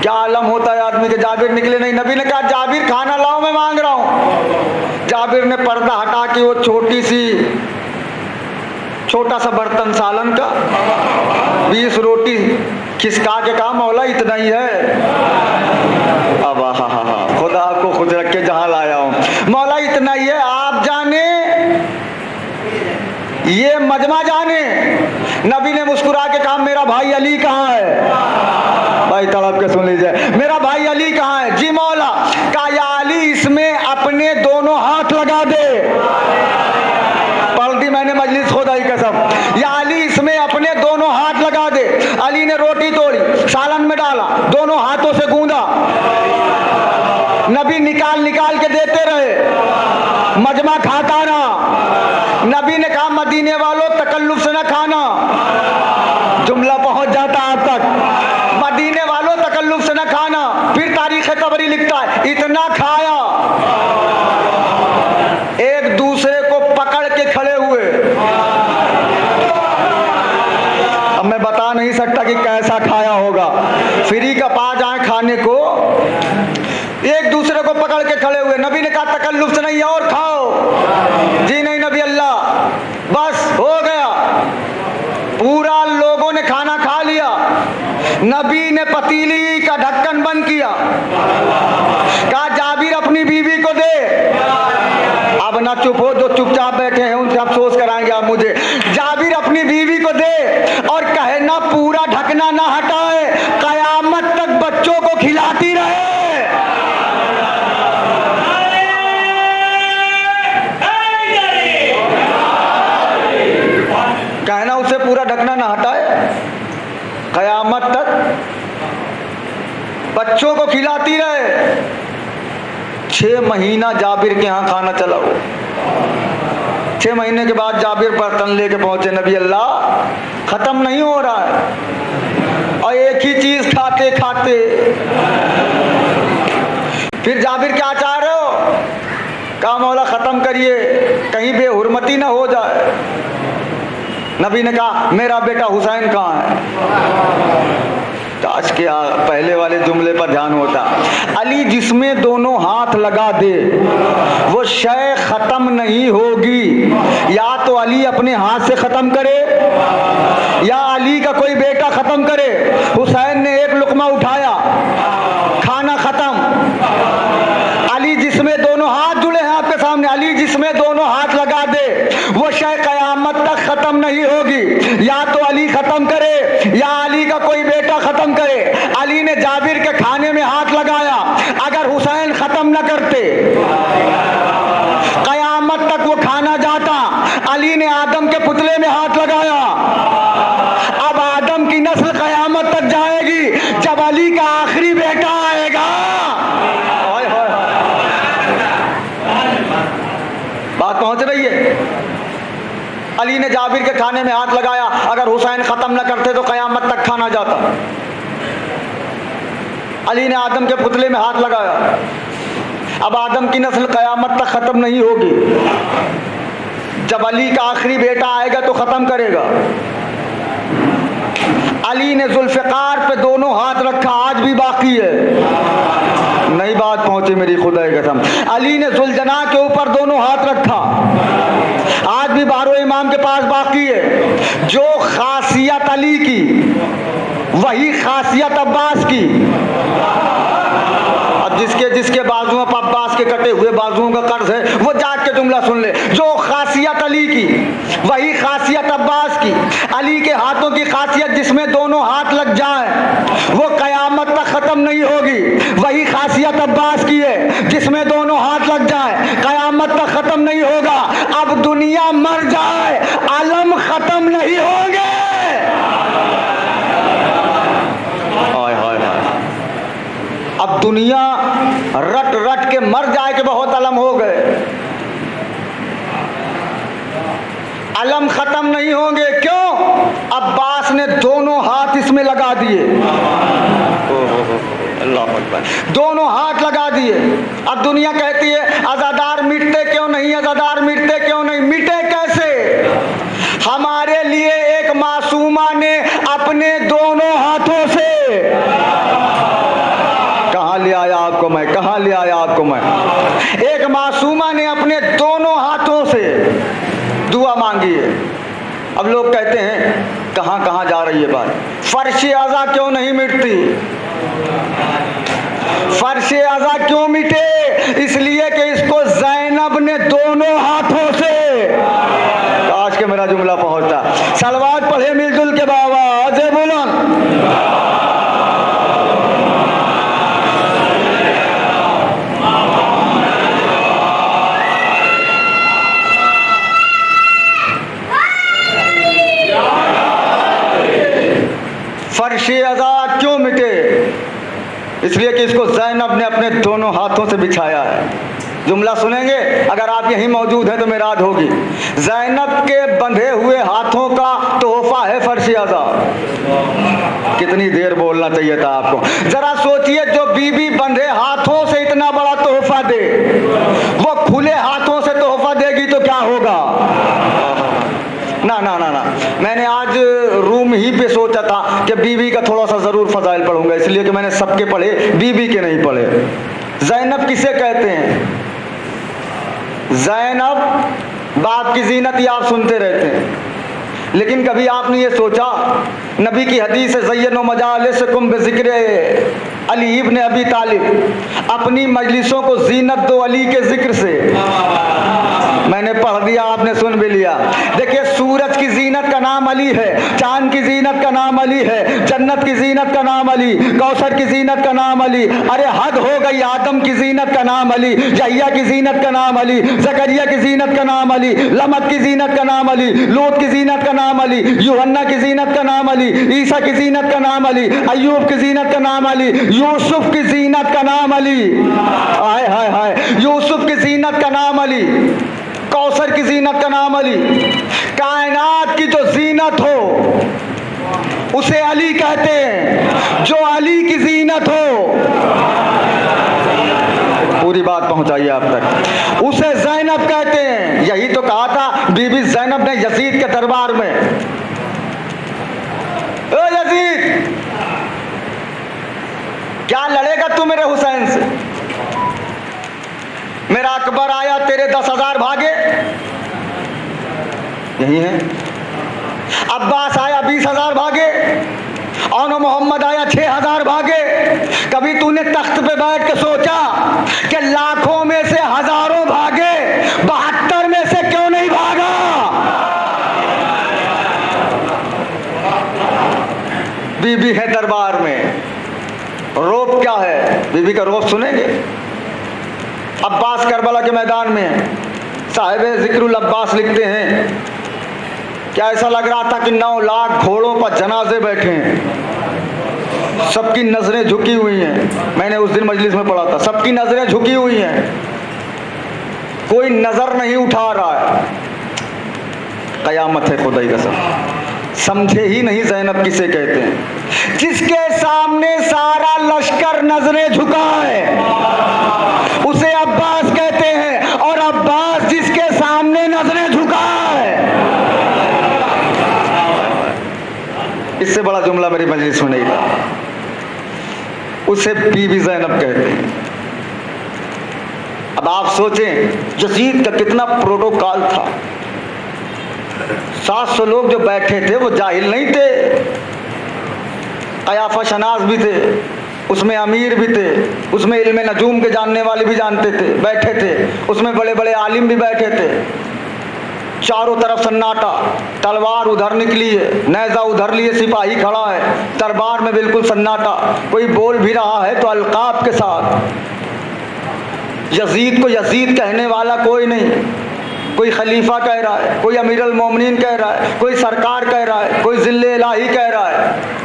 क्या आलम होता है आदमी के। जाबिर निकले नहीं। नबी ने कहा जाबिर खाना लाओ, मैं मांग रहा हूं। जाबिर ने पर्दा हटा के वो छोटा सा बर्तन सालन का 20 रोटी खिसका के कहा मौला इतना ही है। अब खुदा आपको खुद रख के जहां लाया हूं, मौला इतना ही है। आप जाने ये मजमा जाने। नबी ने मुस्कुरा के कहा मेरा भाई अली कहाँ है। भाई तड़प के सुन लीजिए, मेरा भाई अली कहाँ है। जी मौला। कहा या अली इसमें अपने दोनों हाथ लगा दे। पढ़ दी मैंने मजलिस खुदा की कसम। या अली इसमें अपने दोनों हाथ लगा दे। अली ने रोटी तोड़ी, सालन में डाला, दोनों हाथों से गूंदा। नबी निकाल के देते रहे, मजमा खाता रहा। नबी ने कहा मदीने वालों तकल्लुफ से न खाना। जुमला पहुंच जाता आप तक। मदीने वालों तकल्लुफ से न खाना। फिर तारीख तबरी लिखता है इतना खाया, एक दूसरे को पकड़ के खड़े हुए। अब मैं बता नहीं सकता कि कैसा खाया होगा। फ्री का पा जाए खाने को, एक दूसरे को पकड़ के खड़े हुए। नबी ने कहा तकल्लुफ से नहीं और खाओ। जी नहीं नबी अल्लाह, बस हो गया। पूरा लोगों ने खाना खा लिया। नबी ने पतीली का ढक्कन बंद किया। कहा जाबिर अपनी बीवी को दे। अब ना चुप हो, जो चुपचाप बैठे हैं उनसे अफसोस कराएंगे आप मुझे। जाबिर अपनी बीवी को दे और कहे ना पूरा ढकना ना हटाए, कयामत तक बच्चों को खिलाती रहे। कहना उसे पूरा ढकना ना हटाए, कयामत तक बच्चों को खिलाती रहे। 6 महीना जाबिर के यहाँ खाना चला हो। 6 महीने के बाद जाबिर बर्तन लेके पहुंचे। नबी अल्लाह खत्म नहीं हो रहा है, और एक ही चीज खाते खाते। फिर जाबिर क्या चाह रहे हो। कहा मौला खत्म करिए, कहीं बेहुरमती ना हो जाए। नबी ने कहा मेरा बेटा हुसैन कहाँ है। काश के पहले वाले जुमले पर ध्यान होता। अली जिसमें दोनों हाथ लगा दे वो शय खत्म नहीं होगी। या तो अली अपने हाथ से खत्म करे या अली का कोई बेटा खत्म करे। हुसैन ने एक लुकमा उठाया, खाना खत्म। अली जिसमें दोनों हाथ जुड़े हैं आपके सामने, अली जिसमें दोनों हाथ लगा दे वो शय कयामत तक खत्म नहीं होगी। या तो अली खत्म करे या अली का कोई बेटा खत्म करे। अली ने जाबिर के खाने में हाथ लगाया। अगर हुसैन खत्म न करते कयामत तक वो खाना जाता। अली ने आदम के पुतले में हाथ लगाया। अब आदम की नस्ल कयामत तक जाएगी जब अली का आखिरी बेटा आएगा। बात पहुंच रही है। अली ने जाबिर के खाने में हाथ लगाया। अगर हुसैन खत्म न करते तो कयामत तक खाना जाता। अली ने आदम के पुतले में हाथ लगाया। अब आदम की नस्ल कयामत तक खत्म नहीं होगी। जब अली का आखिरी बेटा आएगा तो खत्म करेगा। अली ने जुल्फ़िकार पे दोनों हाथ रखा, आज भी बाकी है। नई बात पहुंची मेरी खुदा की कसम। अली ने जुल्जना के ऊपर दोनों हाथ रखा, आज भी बारो इमाम के पास बाकी है। जो खासियत अली की वही खासियत अब्बास की। अब जिसके बाजुओं पर अब्बास के कटे हुए बाजुओं का कर्ज है वो जाग के जुमला सुन ले। जो खासियत अली की वही खासियत अब्बास की। अली के हाथों की खासियत जिसमें दोनों हाथ लग जाए वो कयामत तक खत्म नहीं होगी। वही खासियत अब्बास की है जिसमें दोनों हाथ लग जाए कयामत तक खत्म नहीं होगा। अब दुनिया मर जाए आलम खत्म नहीं होंगे। अब दुनिया रट रट के मर जाए के बहुत अलम हो गए, अलम खत्म नहीं होंगे। क्यों? अब्बास अब्बास ने दोनों हाथ इसमें लगा दिए, अल्लाह अकबर, दोनों हाथ लगा दिए। अब दुनिया कहती है अज़ादार मिटते क्यों नहीं, अज़ादार मिटते क्यों नहीं। मिटे कैसे? हमारे लिए एक मासूमा ने अपने दोनों हाथों से, कहाँ ले आया आपको मैं, कहाँ ले आया आपको मैं, एक मासूमा ने अपने दोनों हाथों से दुआ मांगी है। अब लोग कहते हैं कहाँ कहाँ जा रही है बात। फर्श अज़ा क्यों नहीं मिटती? फर्श अज़ा क्यों मिटे? इसलिए कि इसको ज़ैनब ने दोनों हाथों से, आज के मेरा जुमला पहुंचता। सलवात पढ़े मिलजुल के बाबा अजय बुलंद। फर्श अज़ा क्यों मिटे? इसलिए कि इसको ज़ैनब ने अपने दोनों हाथों से बिछाया है। जुमला सुनेंगे, अगर आप यहीं मौजूद हैं तो मेराद होगी। ज़ैनब के बंधे हुए हाथों का तोहफा है फर्श अज़ा। कितनी देर बोलना चाहिए था आपको। जरा सोचिए, जो बीबी बंधे हाथों से इतना बड़ा तोहफा दे, वो खुले हाथों से तोहफा देगी तो क्या होगा? ना ना ना ना, मैंने आज रूम ही पे सोचा था कि बीबी का थोड़ा सा जरूर फजाइल पढ़ूंगा, इसलिए कि मैंने सबके पढ़े, बीबी के नहीं पढ़े। ज़ैनब किसे कहते हैं? ज़ैनब बाप की जीनत ही आप सुनते रहते हैं, लेकिन कभी आपने ये सोचा, नबी की हदीस है ज़य्यनु मजालिसकुम बिज़िक्र अली इब्न अबी तालिब, अपनी मजलिसों को जीनत दो अली के जिक्र से। मैंने पढ़ दिया, आपने सुन भी लिया। देखिए, सूरज की जीनत का नाम अली है, चांद की जीनत का नाम अली है, जन्नत की जीनत का नाम अली, कौसर की जीनत का नाम अली। अरे हद हो गई, आदम की जीनत का नाम अली, यहया की जीनत का नाम अली, ज़करिया की जीनत का नाम अली, लमत की जीनत का नाम अली, लूत की जीनत का नाम अली, यूहन्ना की जीनत का नाम अली, ईसा की जीनत का नाम अली, अय्यूब की जीनत का नाम अली, यूसुफ की जीनत का नाम अली, हाय हाय हाय, यूसुफ की जीनत का नाम अली, कौसर की जीनत का नाम अली। कायनात की जो जीनत हो उसे अली कहते हैं, जो अली की जीनत हो, पूरी बात पहुंचाइए आप तक, उसे ज़ैनब कहते हैं। यही तो कहा था बीबी ज़ैनब ने यजीद के दरबार में, ओ यजीद, क्या लड़ेगा तू मेरे हुसैन से? मेरा अकबर आया, तेरे 10,000 भागे, यही है। अब्बास आया, 20,000 भागे, और मोहम्मद आया, 6,000 भागे। कभी तूने तख्त पे बैठ के सोचा कि लाखों में से हजारों भागे, 72 में से क्यों नहीं भागा? बीबी है दरबार में, रोब क्या है? बीबी का रोब सुनेंगे। अब्बास करबला के मैदान में साहिब जिक्रुल अब्बास लिखते हैं, क्या ऐसा लग रहा था कि 9 लाख घोड़ों पर जनाजे बैठे हैं, सबकी नजरें झुकी हुई हैं। मैंने उस दिन मजलिस में पढ़ा था, सबकी नजरें झुकी हुई हैं, कोई नजर नहीं उठा रहा है। कयामत है खुदाई कसम, समझे ही नहीं ज़ैनब किसे कहते हैं। जिसके सामने सारा लश्कर नजरें झुकाए उसे अब्बास कहते हैं, और अब्बास जिसके सामने नजरें झुकाए, इससे बड़ा जुमला मेरी मजलिस में नहीं था, उसे बीबी ज़ैनब कहते हैं। अब आप सोचें यजीद का कितना प्रोटोकॉल था। 700 लोग जो बैठे थे वो जाहिल नहीं थे, कयाफा शनाज भी थे, उसमें अमीर भी थे, उसमें इल्म नजूम के जानने वाले भी जानते थे, बैठे थे, उसमें बड़े बड़े आलिम भी बैठे थे। चारों तरफ सन्नाटा, तलवार उधर निकली है, नेज़ा उधर लिए सिपाही खड़ा है, दरबार में बिल्कुल सन्नाटा, कोई बोल भी रहा है तो अलकाब के साथ। यजीद को यजीद कहने वाला कोई नहीं, कोई खलीफा कह रहा है, कोई अमीरुल मोमिनीन कह रहा है, कोई सरकार कह रहा है, कोई जिल्ले इलाही कह रहा है।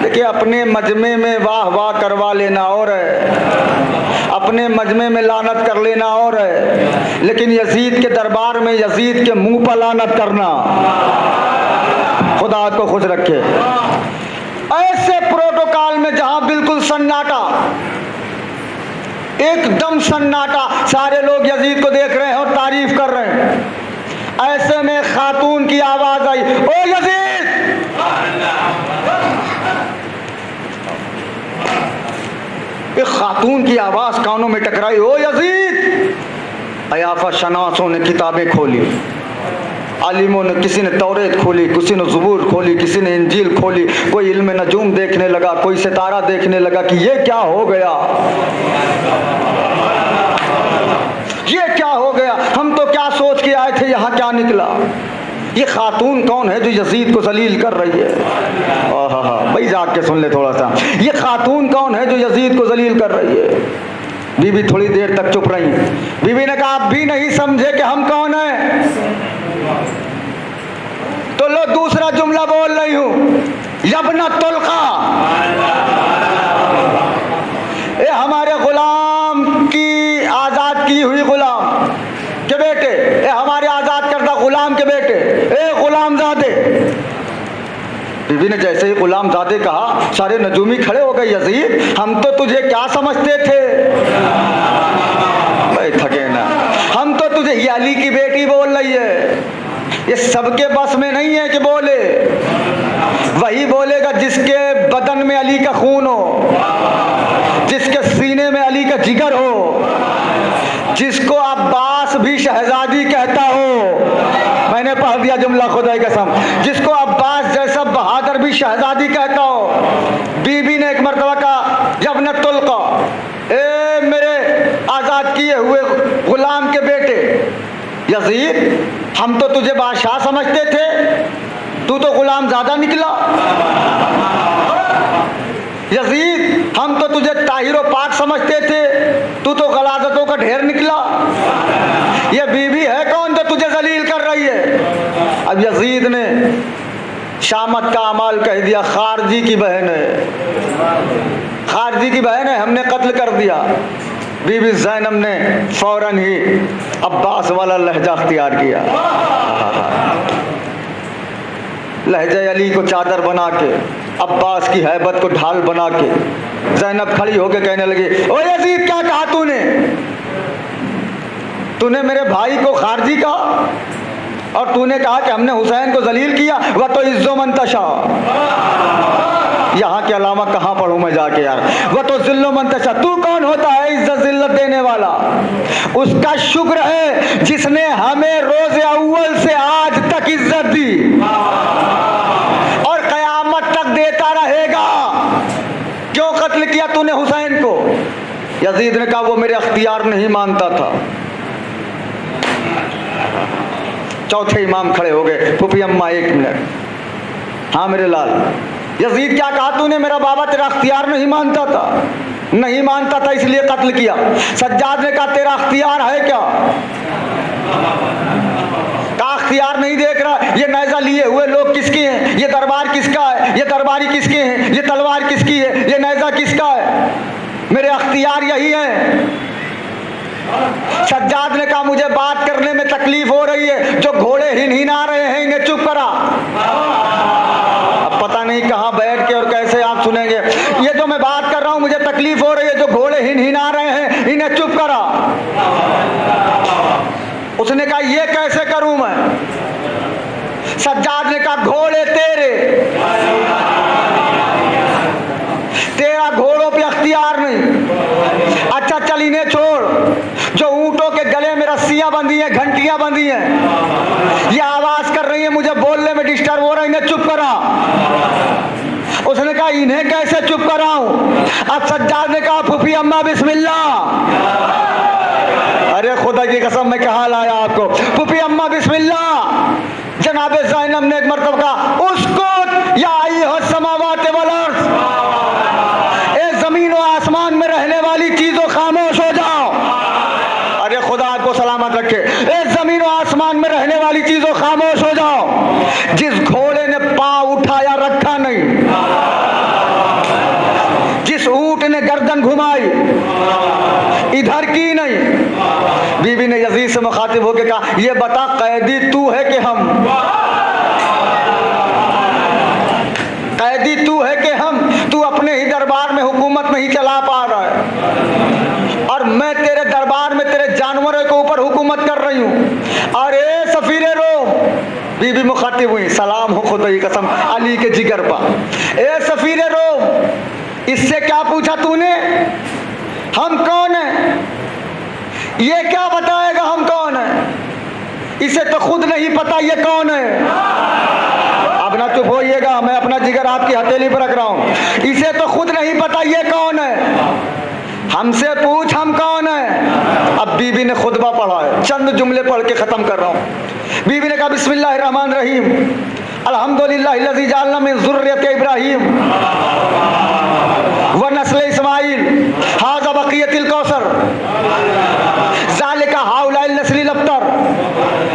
देखिए, अपने मजमे में वाह वाह करवा लेना और है, अपने मजमे में लानत कर लेना और है, लेकिन यजीद के दरबार में यजीद के मुंह पर लानत करना खुदा को खुश रखे। ऐसे प्रोटोकॉल में जहां बिल्कुल सन्नाटा, एकदम सन्नाटा, सारे लोग यजीद को देख रहे हैं और तारीफ कर रहे हैं, ऐसे में खातून की आवाज आई, ओ यजीद! एक खातून की आवाज कानों में टकराई, ओ यजीद! अयाफा शनासों ने किताबें खोली, आलिमों ने, किसी ने तौरेत खोली, किसी ने ज़बूर खोली, किसी ने इंजील खोली, कोई इल्म नजूम देखने लगा, कोई सितारा देखने लगा कि ये क्या हो गया, ये क्या हो गया, हम तो क्या सोच के आए थे, यहाँ क्या निकला। ये खातून कौन है जो यजीद को जलील कर रही है? भाई जाग के सुन ले थोड़ा सा, ये खातून कौन है जो यजीद को जलील कर रही है? बीबी थोड़ी देर तक चुप रही। बीबी ने कहा, आप भी नहीं समझे कि हम कौन हैं? तो लो दूसरा जुमला बोल रही हूं, यब्ना तुल्का, ये हमारे गुलाम की आजाद की हुई गुलाम के बेटे, ये हमारे आजाद करता गुलाम के बेटे, ए गुलामजादे। बीबी ने जैसे ही गुलामजादे कहा, सारे नजूमी खड़े हो गए। यजीद, हम तो तुझे क्या समझते थे? भाई थके ना, हम तो तुझे, ये अली की बेटी बोल रही है, ये सबके बस में नहीं है कि बोले। वही बोलेगा जिसके बदन में अली का खून हो, जिसके सीने में अली का जिगर हो, जिसको अब्बास भी शहजादी कहता हो। मैंने पढ़ दिया जुमला खुदा की कसम, जिसको अब्बास जैसा बहादुर भी शहजादी कहता हो। बीबी ने एक मरतबा कहा, यब्ना तुल्का, ए मेरे आजाद किए हुए गुलाम के बेटे यजीद, हम तो तुझे बादशाह समझते थे, तू तो गुलाम ज्यादा निकला। यजीद, हम तो तुझे ताहिरो पाक समझते थे, तू तो गलाजतों का ढेर निकला। ये बीबी है कौन जो तुझे जलील कर रही है? अब यजीद ने शामत का अमाल कह दिया, खारजी की बहन है, खारजी की बहन है, हमने कत्ल कर दिया। बीबी ज़ैनब ने फौरन ही अब्बास वाला लहजा अख्तियार किया, लहजा अली को चादर बना के, अब्बास की हैबत को ढाल बना के ज़ैनब खड़ी होकर कहने लगी, ओ यजीद, क्या कहा तूने? तूने मेरे भाई को खारजी कहा और तूने कहा कि हमने हुसैन को जलील किया। वह तो इज्जो मंतशा, यहाँ के अलावा कहाँ पढ़ूं मैं जाके यार। वह तो जिल्लो मंतशा, तू कौन होता है इज्जत जिल्लत देने वाला? उसका शुक्र है जिसने हमें रोज़े अव्वल से आज तक इज्जत दी और कयामत तक देता रहेगा। क्यों कत्ल किया तूने हुसैन को? यजीद ने कहा, वो मेरे अख्तियार नहीं मानता था। चौथे इमाम खड़े हो गए, फूफी अम्मा एक मिनट। हाँ मेरे लाल, यजीद क्या कहा तूने? मेरा बाबा तेरा अख्तियार नहीं मानता था। नहीं मानता था इसलिए कत्ल किया। सज्जाद ने कहा, तेरा अख्तियार है क्या? का अख्तियार नहीं देख रहा? ये नैजा लिए हुए लोग किसके हैं? ये दरबार किसका है? ये दरबारी किसके हैं? ये तलवार किसकी है? ये नैजा किसका है? मेरे अख्तियार यही है। सज्जाद ने कहा, मुझे बात करने में तकलीफ हो रही है, जो घोड़े हिनहिना रहे हैं इन्हें चुप करा। अब पता नहीं कहां बैठ के और कैसे आप सुनेंगे। ये जो मैं बात कर रहा हूं मुझे तकलीफ हो रही है, जो घोड़े हिनहिना रहे हैं इन्हें चुप करा। उसने कहा, ये कैसे करूं मैं? सज्जाद ने कहा, घोड़े तेरा घोड़ों पे अख्तियार नहीं। अच्छा चल इन्हें छोड़, जो ऊंटों के गले में रस्सियां बंधी हैं, घंटियां बंधी हैं, ये आवाज कर रही है, मुझे बोलने में डिस्टर्ब हो रहा है, इन्हें चुप करा। उसने कहा, इन्हें कैसे चुप कराऊं? अब सज्जाद ने कहा, फूफी अम्मा बिस्मिल्लाह। अरे खुदा की कसम मैं कहा लाया आपको। फूफी अम्मा बिस्मिल्लाह। जनाब ज़ैनब ने एक मरतबा कहा, उसको या आई हो समावात वल अर्ज़, ए जमीन और आसमान में रहने वाली चीजों खामोश हो जाओ। अरे खुदा आपको सलामत रखे। ए जमीन और आसमान में रहने वाली चीजों खामोश हो जाओ। जिस घोड़े ने पांव उठाया रखा नहीं, जिस ऊंट ने गर्दन घुमाई इधर की नहीं। बीबी ने यजीद से मुखातिब होकर कहा, ये बता कैदी तू है कि हम? कैदी तू है कि हम, तू अपने ही दरबार में हुकूमत नहीं चला पा रहा है और मैं तेरे दरबार में तेरे जानवरों के ऊपर हुकूमत कर रही हूँ। और ए सफीरे रोम, बीबी मुखातिब हुई, सलाम हो खुदा की कसम अली के जिगर पर, ए सफीरे रोम, इससे क्या पूछा तूने? हम कौन है? ये क्या बताएगा हम कौन है? इसे तो खुद नहीं पता ये कौन है। अब ना चुप होइएगा, मैं अपना जिगर आपकी हथेली पर रख रहा हूं। इसे तो खुद नहीं पता ये कौन है, हमसे पूछ हम कौन है। अब बीबी ने खुतबा पढ़ा है, चंद जुमले पढ़ के खत्म कर रहा हूं। बीबी ने कहा बिस्मिल्लाहिर्रहमानिर्रहीम, अल्हम्दुलिल्लाहिल्लज़ी जअलना मिन ज़ुर्रिय्यति इब्राहीम व नस्ल इस्माईल हाज़ा बक़ियतिल कौसर ज़ालिका हाउलाइल नस्लिल अब्तर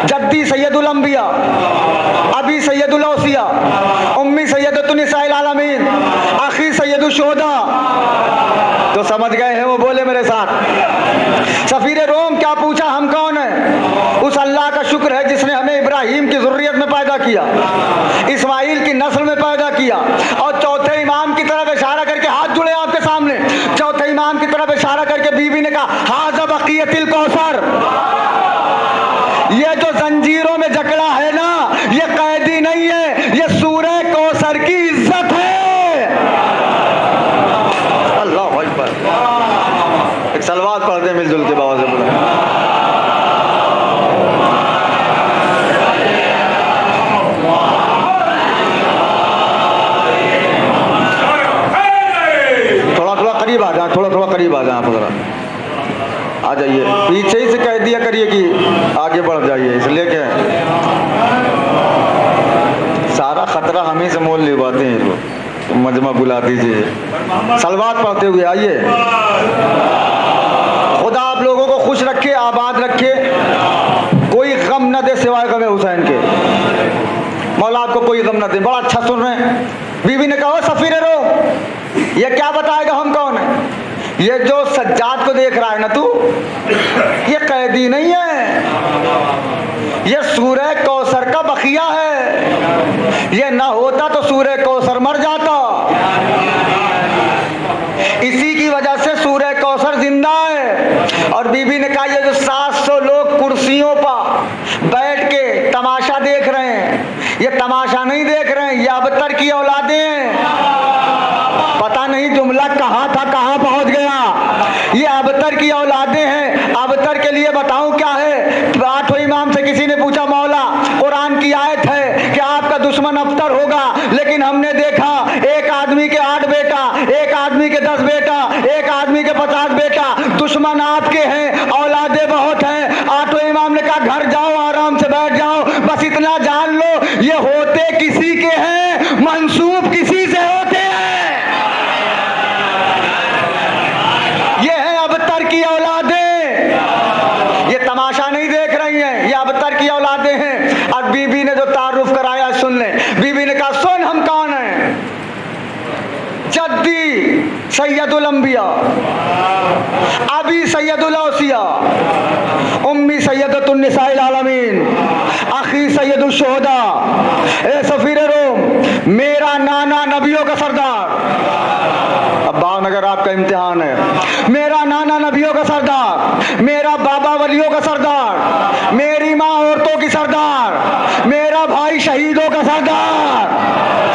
जद्दी सैयदुल अंबिया अबी सैयदुल औसिया उम्मी सैयदतुन निसाइल आलमीन आखी सैयदुल शुहदा। तो समझ गए हैं वो? बोले मेरे साथ। सफीरे रोम, क्या पूछा हम कौन है? उस अल्लाह का शुक्र है जिसने हमें इब्राहीम की ज़ुर्रियत में पैदा किया, इस्माइल की नस्ल में पैदा किया। और चौथे इमाम की तरफ इशारा करके, हाथ जुड़े आपके सामने, चौथे इमाम की तरफ इशारा करके बीबी ने कहा हाज़ा बक़ियतिल कौसर। ये जो जंजीरों में जकड़ा है ना, ये कैदी नहीं है, ये सूरह कौसर की इज्जत है। अल्लाह अकबर। एक सलवात पढ़ दे मिलजुल के बाबा से बोला। थोड़ा थोड़ा करीब आ जाए, थोड़ा थोड़ा करीब आ जाए, आप जरा आ जाइए। पीछे ही से कह दिया करिए कि आगे बढ़ जाइए, इसलिए क्या सारा खतरा हम ही से मोल लिवाते हैं लोग। तो मजमा बुला दीजिए, सलवात पढ़ते हुए आइए। खुदा आप लोगों को खुश रखे, आबाद रखे, कोई गम न दे सिवाय गम हुसैन के। मौला आपको कोई गम न दे। बड़ा अच्छा सुन रहे हैं। बीबी ने कहा सफीरे रो, ये क्या बताएगा हम कौन है? ये जो सज्जाद को देख रहा है ना तू, ये कैदी नहीं है, ये सूरह कौसर का बखिया है। ये ना होता तो सूरह कौसर मर जाता। इसी की वजह से सूरह कौसर जिंदा है। और बीबी ने कहा ये जो 700 लोग कुर्सियों पर बैठ के तमाशा देख रहे हैं, ये तमाशा नहीं देख रहे हैं, ये अबतर की औलादें हैं। पता नहीं जुमला कहाँ था कहाँ पहुंच गया। ये अबतर की औलादें हैं। अबतर के लिए बताऊं क्या है? आठवें इमाम से किसी ने पूछा मौला कुरान की आयत है कि आपका दुश्मन अबतर होगा, लेकिन हमने देखा एक आदमी के 8 बेटा, एक आदमी के 10 बेटा, एक आदमी के 50 बेटा, दुश्मन आपके हैं, औलादे बहुत हैं। आठवें इमाम ने कहा घर जाओ, आराम से बैठ जाओ, बस इतना जान लो ये होते किसी के हैं, मंसूब किसी से होते हैं। ये है अबतर की औलादें, ये तमाशा नहीं देख रही हैं, ये अबतर की औलादें हैं। और बीबी ने जो तारुफ कराया सुन ले। बीबी ने कहा सुन हम कौन हैं? जद्दी सैयदुल अंबिया अबी सैयदुल औसिया उम्मी सैयदतुन निसाइल आलमीन आखी सैयदुल शुहदा। ए सफीरे रोम, मेरा नाना नबियों का सरदार। अब भावनगर आपका इम्तिहान है। मेरा नाना नबियों का सरदार, मेरा बाबा वलियों का सरदार, मेरी माँ औरतों की सरदार, मेरा भाई शहीदों का सरदार।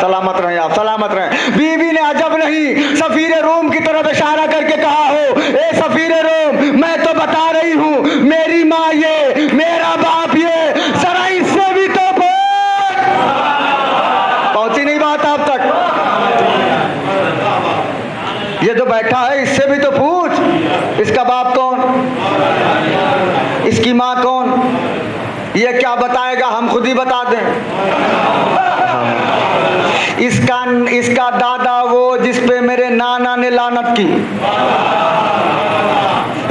सलामत रहे आप, सलामत रहे। बीबी ने अजब नहीं सफीरे रोम की तरफ इशारा करके कहा हो, ए सफीरे रोम, मैं तो बता रही हूँ मेरी माँ ये, मेरा बाप ये, जरा इससे भी तो बोल। पहुंची नहीं बात आप तक? ये जो बैठा है इससे भी तो पूछ, इसका बाप कौन, इसकी माँ कौन? ये क्या बताएगा? हम खुद ही बता दें। इसका दादा वो जिस पे मेरे नाना ने लानत की,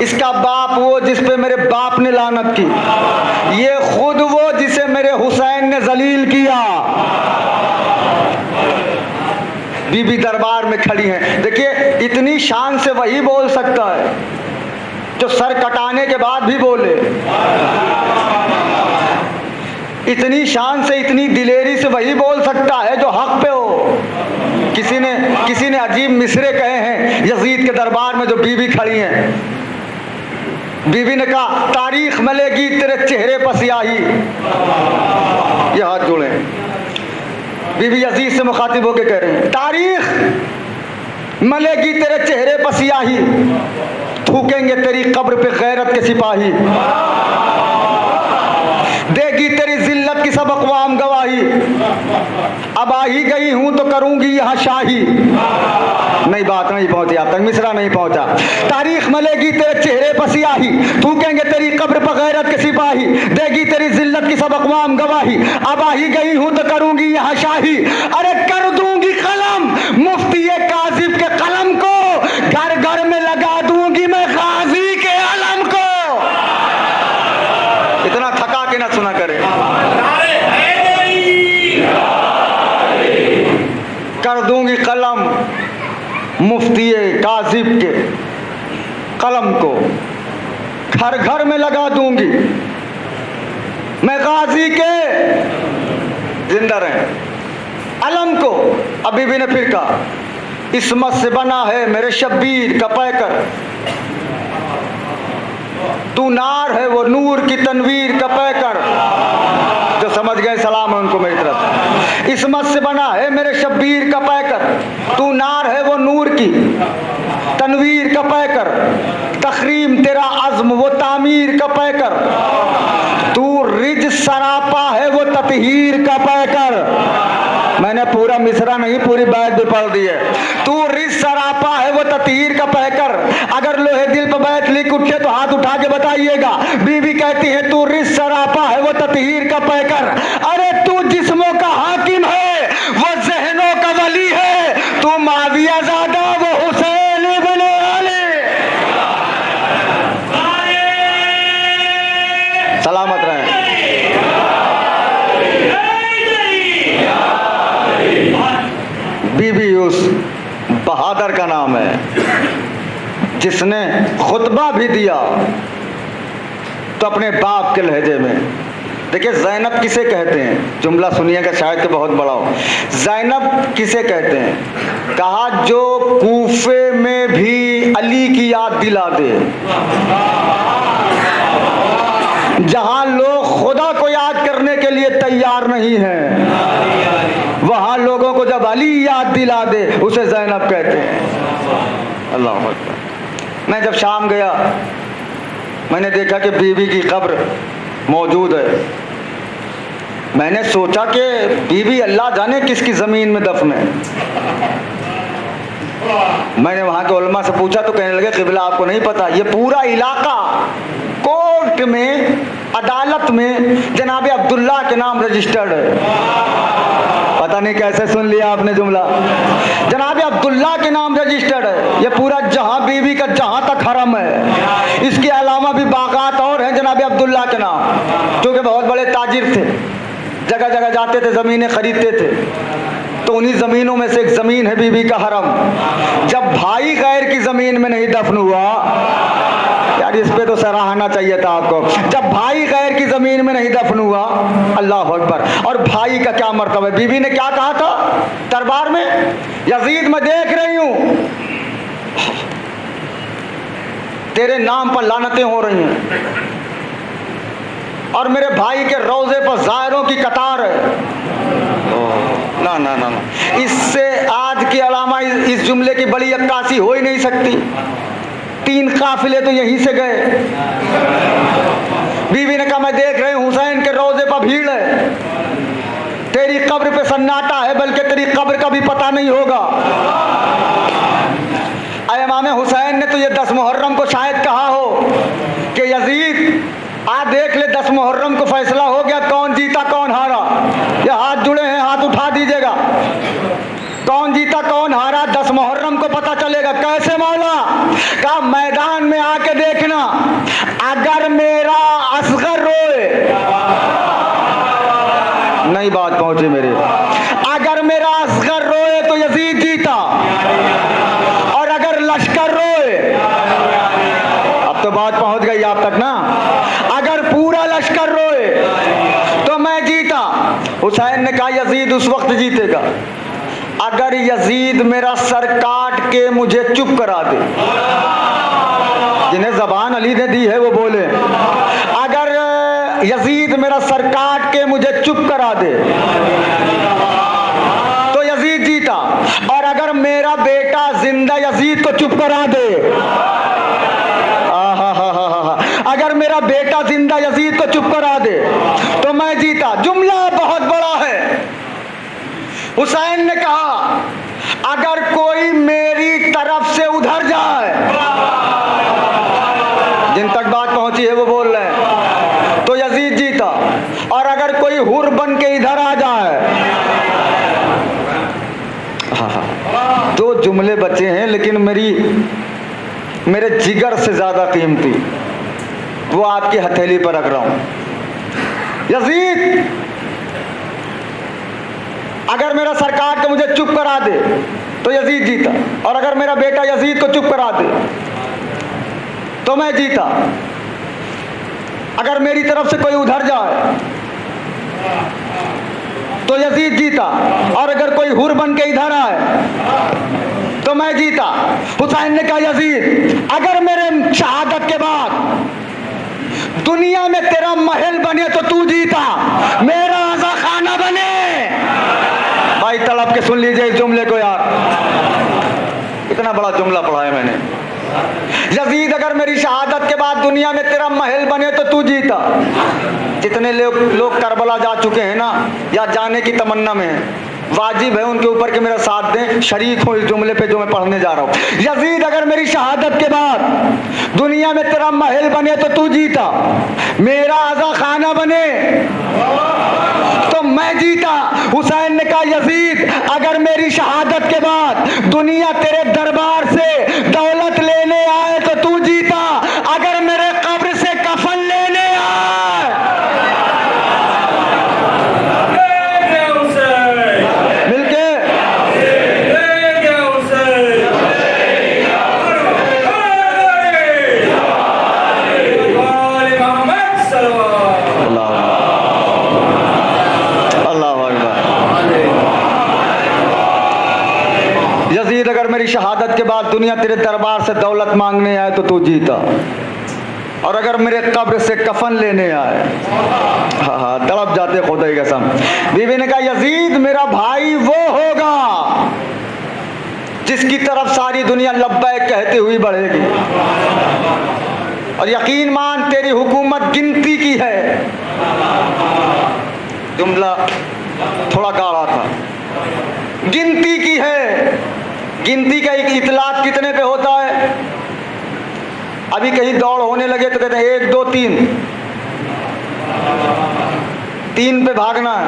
इसका बाप वो जिस पे मेरे बाप ने लानत की, ये खुद वो जिसे मेरे हुसैन ने जलील किया। बीबी दरबार में खड़ी हैं। देखिए इतनी शान से वही बोल सकता है जो सर कटाने के बाद भी बोले। इतनी शान से, इतनी दिलेरी से वही बोल सकता है जो हक पे हो किसी ने अजीब मिसरे कहे हैं यजीद के दरबार में जो बीवी खड़ी हैं। बीवी ने कहा तारीख मलेगी तेरे चेहरे पर स्याही। ये हाथ जोड़े। बीवी यजीद से मुखातिब होकर कह रही है तारीख मलेगी तेरे चेहरे पर स्याही, थूकेंगे तेरी कब्र पे गैरत के सिपाही, देगी तेरी जिल्लत की सब अक़वाम गवाही, अब आ ही गई हूं तो करूंगी यहां शाही। नहीं, बात नहीं पहुंची, आप तक मिसरा नहीं पहुंचा। तारीख मलेगी तेरे चेहरे पर स्याही, थूकेंगे तेरी कब्र पर गैरत के सिपाही, देगी तेरी जिल्लत की सब अक़वाम गवाही, अब आ ही गई हूं तो करूंगी यहां शाही। अरे कर दूंगी कलम मुफ्ती काज़िब के कलम को, घर घर में लगा दूंगी मैं गाजी के अलम को। इतना थका के ना सुना करे। कर दूंगी कलम मुफ्ती काज़िब के कलम को, घर घर में लगा दूंगी मैं गाजी के, जिंदा रहे, अलम को। अभी भी ने फिर कहा इस्मत से बना है मेरे शब्बीर का पैकर, तू नार है वो नूर की तनवीर का पैकर। जो समझ गए सलाम है उनको मेरी तरफ। इस्मत से बना है मेरे शब्बीर का पैकर, तू नार है वो नूर की तनवीर का पैकर, तखरीम तेरा अज़्म वो तामीर का पैकर, तू रिज सरापा है वो ततहीर का पैकर। मैंने पूरा मिसरा नहीं, पूरी बैत भी पढ़ दी है। तू रिज सरापा है वो ततहीर का पैकर, अगर लोहे दिल पर बैत लिख उठे तो हाथ उठा के बताइएगा। बीवी कहती है तू रिज सरापा है वो ततहीर का पैकर, अरे तू जिस्मों का हाकिम है वो ज़हनों का वली है, तू माविया ज़ादा वो हुसैन इब्न अली। सलामत रहे। बीबी उस बहादुर का नाम है जिसने खुतबा भी दिया तो अपने बाप के लहजे में। देखिए ज़ैनब किसे कहते हैं, जुमला सुनिएगा शायद कि बहुत बड़ा हो। ज़ैनब किसे कहते हैं? कहा जो कूफे में भी अली की याद दिला दे, जहां लोग खुदा को याद करने के लिए तैयार नहीं हैं, वहां लोगों को जब अली याद दिला दे उसे ज़ैनब कहते हैं। अल्लाह अकबर। मैं जब शाम गया मैंने देखा कि बीवी की कब्र मौजूद है। मैंने सोचा कि बीवी अल्लाह जाने किसकी ज़मीन में दफन है। मैंने वहाँ के उलमा से पूछा तो कहने लगे क़िबला आपको नहीं पता, ये पूरा इलाका कोर्ट में अदालत में जनाब अब्दुल्ला के नाम रजिस्टर्ड है। पता नहीं कैसे सुन लिया आपने जुमला। जनाब अब्दुल्ला के नाम रजिस्टर्ड है। ये पूरा जहां बीवी का जहां तक हरम है, इसके अलावा भी बागात और हैं जनाब अब्दुल्ला के नाम, जो कि बहुत बड़े ताजिर थे, जगह जगह जाते थे, ज़मीनें खरीदते थे। तो उन्हीं ज़मीनों में से एक ज़मीन है बीवी का हरम। जब भाई गैर की ज़मीन में नहीं दफन हुआ, यार इस पे तो सराहना चाहिए था आपको, जब भाई गैर की ज़मीन में नहीं दफन हुआ, अल्लाह अकबर। और भाई का क्या मर्तबा है। बीवी ने क्या कहा था दरबार में, यजीद मैं देख रही हूँ तेरे नाम पर लानतें हो रही हैं और मेरे भाई के रोज़े पर ज़ायरों की कतार है। ना ना ना ना, इससे आज के अलावा इस जुमले की बड़ी अक्कासी हो ही नहीं सकती। 3 काफिले तो यहीं से गए। बीवी ने कहा मैं देख रही हूँ हुसैन के रोज़े पर भीड़ है, तेरी कब्र पे सन्नाटा है, बल्कि तेरी कब्र का भी पता नहीं होगा। इमाम हुसैन ने तो ये 10 मुहर्रम को शायद कहा हो कि यजीद आ देख ले 10 मुहर्रम को फैसला हो गया, कौन जीता कौन हारा। ये हाथ जुड़े हैं, हाथ उठा दीजिएगा। कौन जीता कौन हारा 10 मुहर्रम को पता चलेगा। कैसे मौला? कहा मैदान में आके देखना, अगर मेरा असगर रोए, नहीं बात पहुंची मेरी, अगर मेरा असगर रोए तो यजीद जीता, और अगर लश्कर रोए, अब तो बात पहुंच गई आप तक ना, अगर पूरा लश्कर रोए तो मैं जीता। हुसैन ने कहा यजीद उस वक्त जीतेगा अगर यजीद मेरा सर काट के मुझे चुप करा दे, जिन्हें जबान अली ने दी है वो बोले, अगर यजीद मेरा सर काट के मुझे चुप करा दे तो यजीद जीता, और अगर मेरा बेटा जिंदा यजीद को चुप करा दे, अगर मेरा बेटा जिंदा यजीद को चुप करा दे तो मैं जीता। जुमला बहुत बड़ा है। हुसैन ने कहा अगर कोई मेरी तरफ से उधर जाए, जिन तक बात पहुंची है वो बोल रहे हैं, तो यजीद जीता, और अगर कोई हुर बन के इधर आ जाए, दो जुमले बचे हैं लेकिन मेरे जिगर से ज्यादा कीमती, वो आपकी हथेली पर रख रहा हूं। यजीद अगर मेरा सर काट के मुझे चुप करा दे तो यजीद जीता, और अगर मेरा बेटा यजीद को चुप करा दे तो मैं जीता। अगर मेरी तरफ से कोई उधर जाए तो यजीद जीता, और अगर कोई हुर बन के इधर आए तो मैं जीता। हुसैन ने कहा यजीद अगर मेरे शहादत के बाद दुनिया में तेरा महल बने तो तू जीता, मेरा आजा खाना बने। भाई तड़प के सुन लीजिए इस जुमले को यार, इतना बड़ा जुमला पढ़ा है मैंने। यजीद अगर मेरी शहादत के बाद दुनिया में तेरा महल बने तो तू जीता। जितने लोग करबला जा चुके हैं ना, या जाने की तमन्ना में है, वाजिब है उनके ऊपर कि मेरा साथ दें, शरीक हो इस जुमले पे जो मैं पढ़ने जा रहा हूं। यजीद अगर मेरी शहादत के बाद दुनिया में तेरा महल बने तो तू जीता, मेरा आजा खाना बने तो मैं जीता। हुसैन ने कहा यजीद अगर मेरी शहादत के बाद दुनिया तेरे दरबार से दौलत लेने आए तो तू जीता, अगर मेरे कब्र से कफन लेने आए। मिलके यजीद अगर मेरी शहादत के बाद दुनिया तेरे दरबार से दौलत मांगने आए तो तू जीता, और अगर मेरे कब्र से कफन लेने आए, हाँ तड़प जाते खुदा की कसम। बीवी ने कहा यजीद मेरा भाई वो होगा जिसकी तरफ सारी दुनिया लब्बैक कहती हुई बढ़ेगी, और यकीन मान तेरी हुकूमत गिनती की है। जुमला थोड़ा गाढ़ा था, गिनती की है। गिनती का एक इतलाक कितने पे होता है? अभी कहीं दौड़ होने लगे तो कहते हैं 1 2 3, 3 पे भागना है।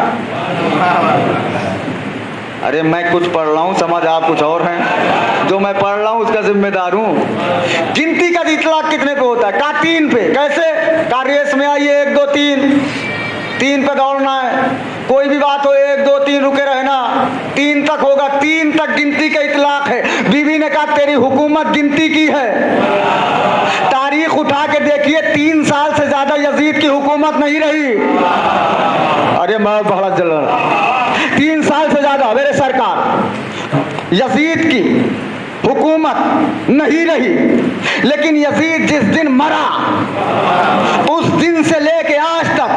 अरे मैं कुछ पढ़ रहा हूँ, समझ आप कुछ और हैं। जो मैं पढ़ रहा हूँ उसका जिम्मेदार हूँ। गिनती का इतलाक कितने पे होता है? कहा 3 पे। कैसे? कहा रेस में आइए 1 2 3 पे दौड़ना है। कोई भी बात हो 1 2 3 रुके रहना, 3 तक होगा, 3 तक गिनती का इतलाक है। बीवी ने कहा तेरी हुकूमत गिनती की है। तारीख उठा के देखिए 3 साल से ज्यादा यजीद की हुकूमत नहीं रही। अरे मैं बड़ा जल रहा, 3 साल से ज्यादा मेरे सरकार यजीद की हुकूमत नहीं रही। लेकिन यजीद जिस दिन मरा उस दिन से लेके आज तक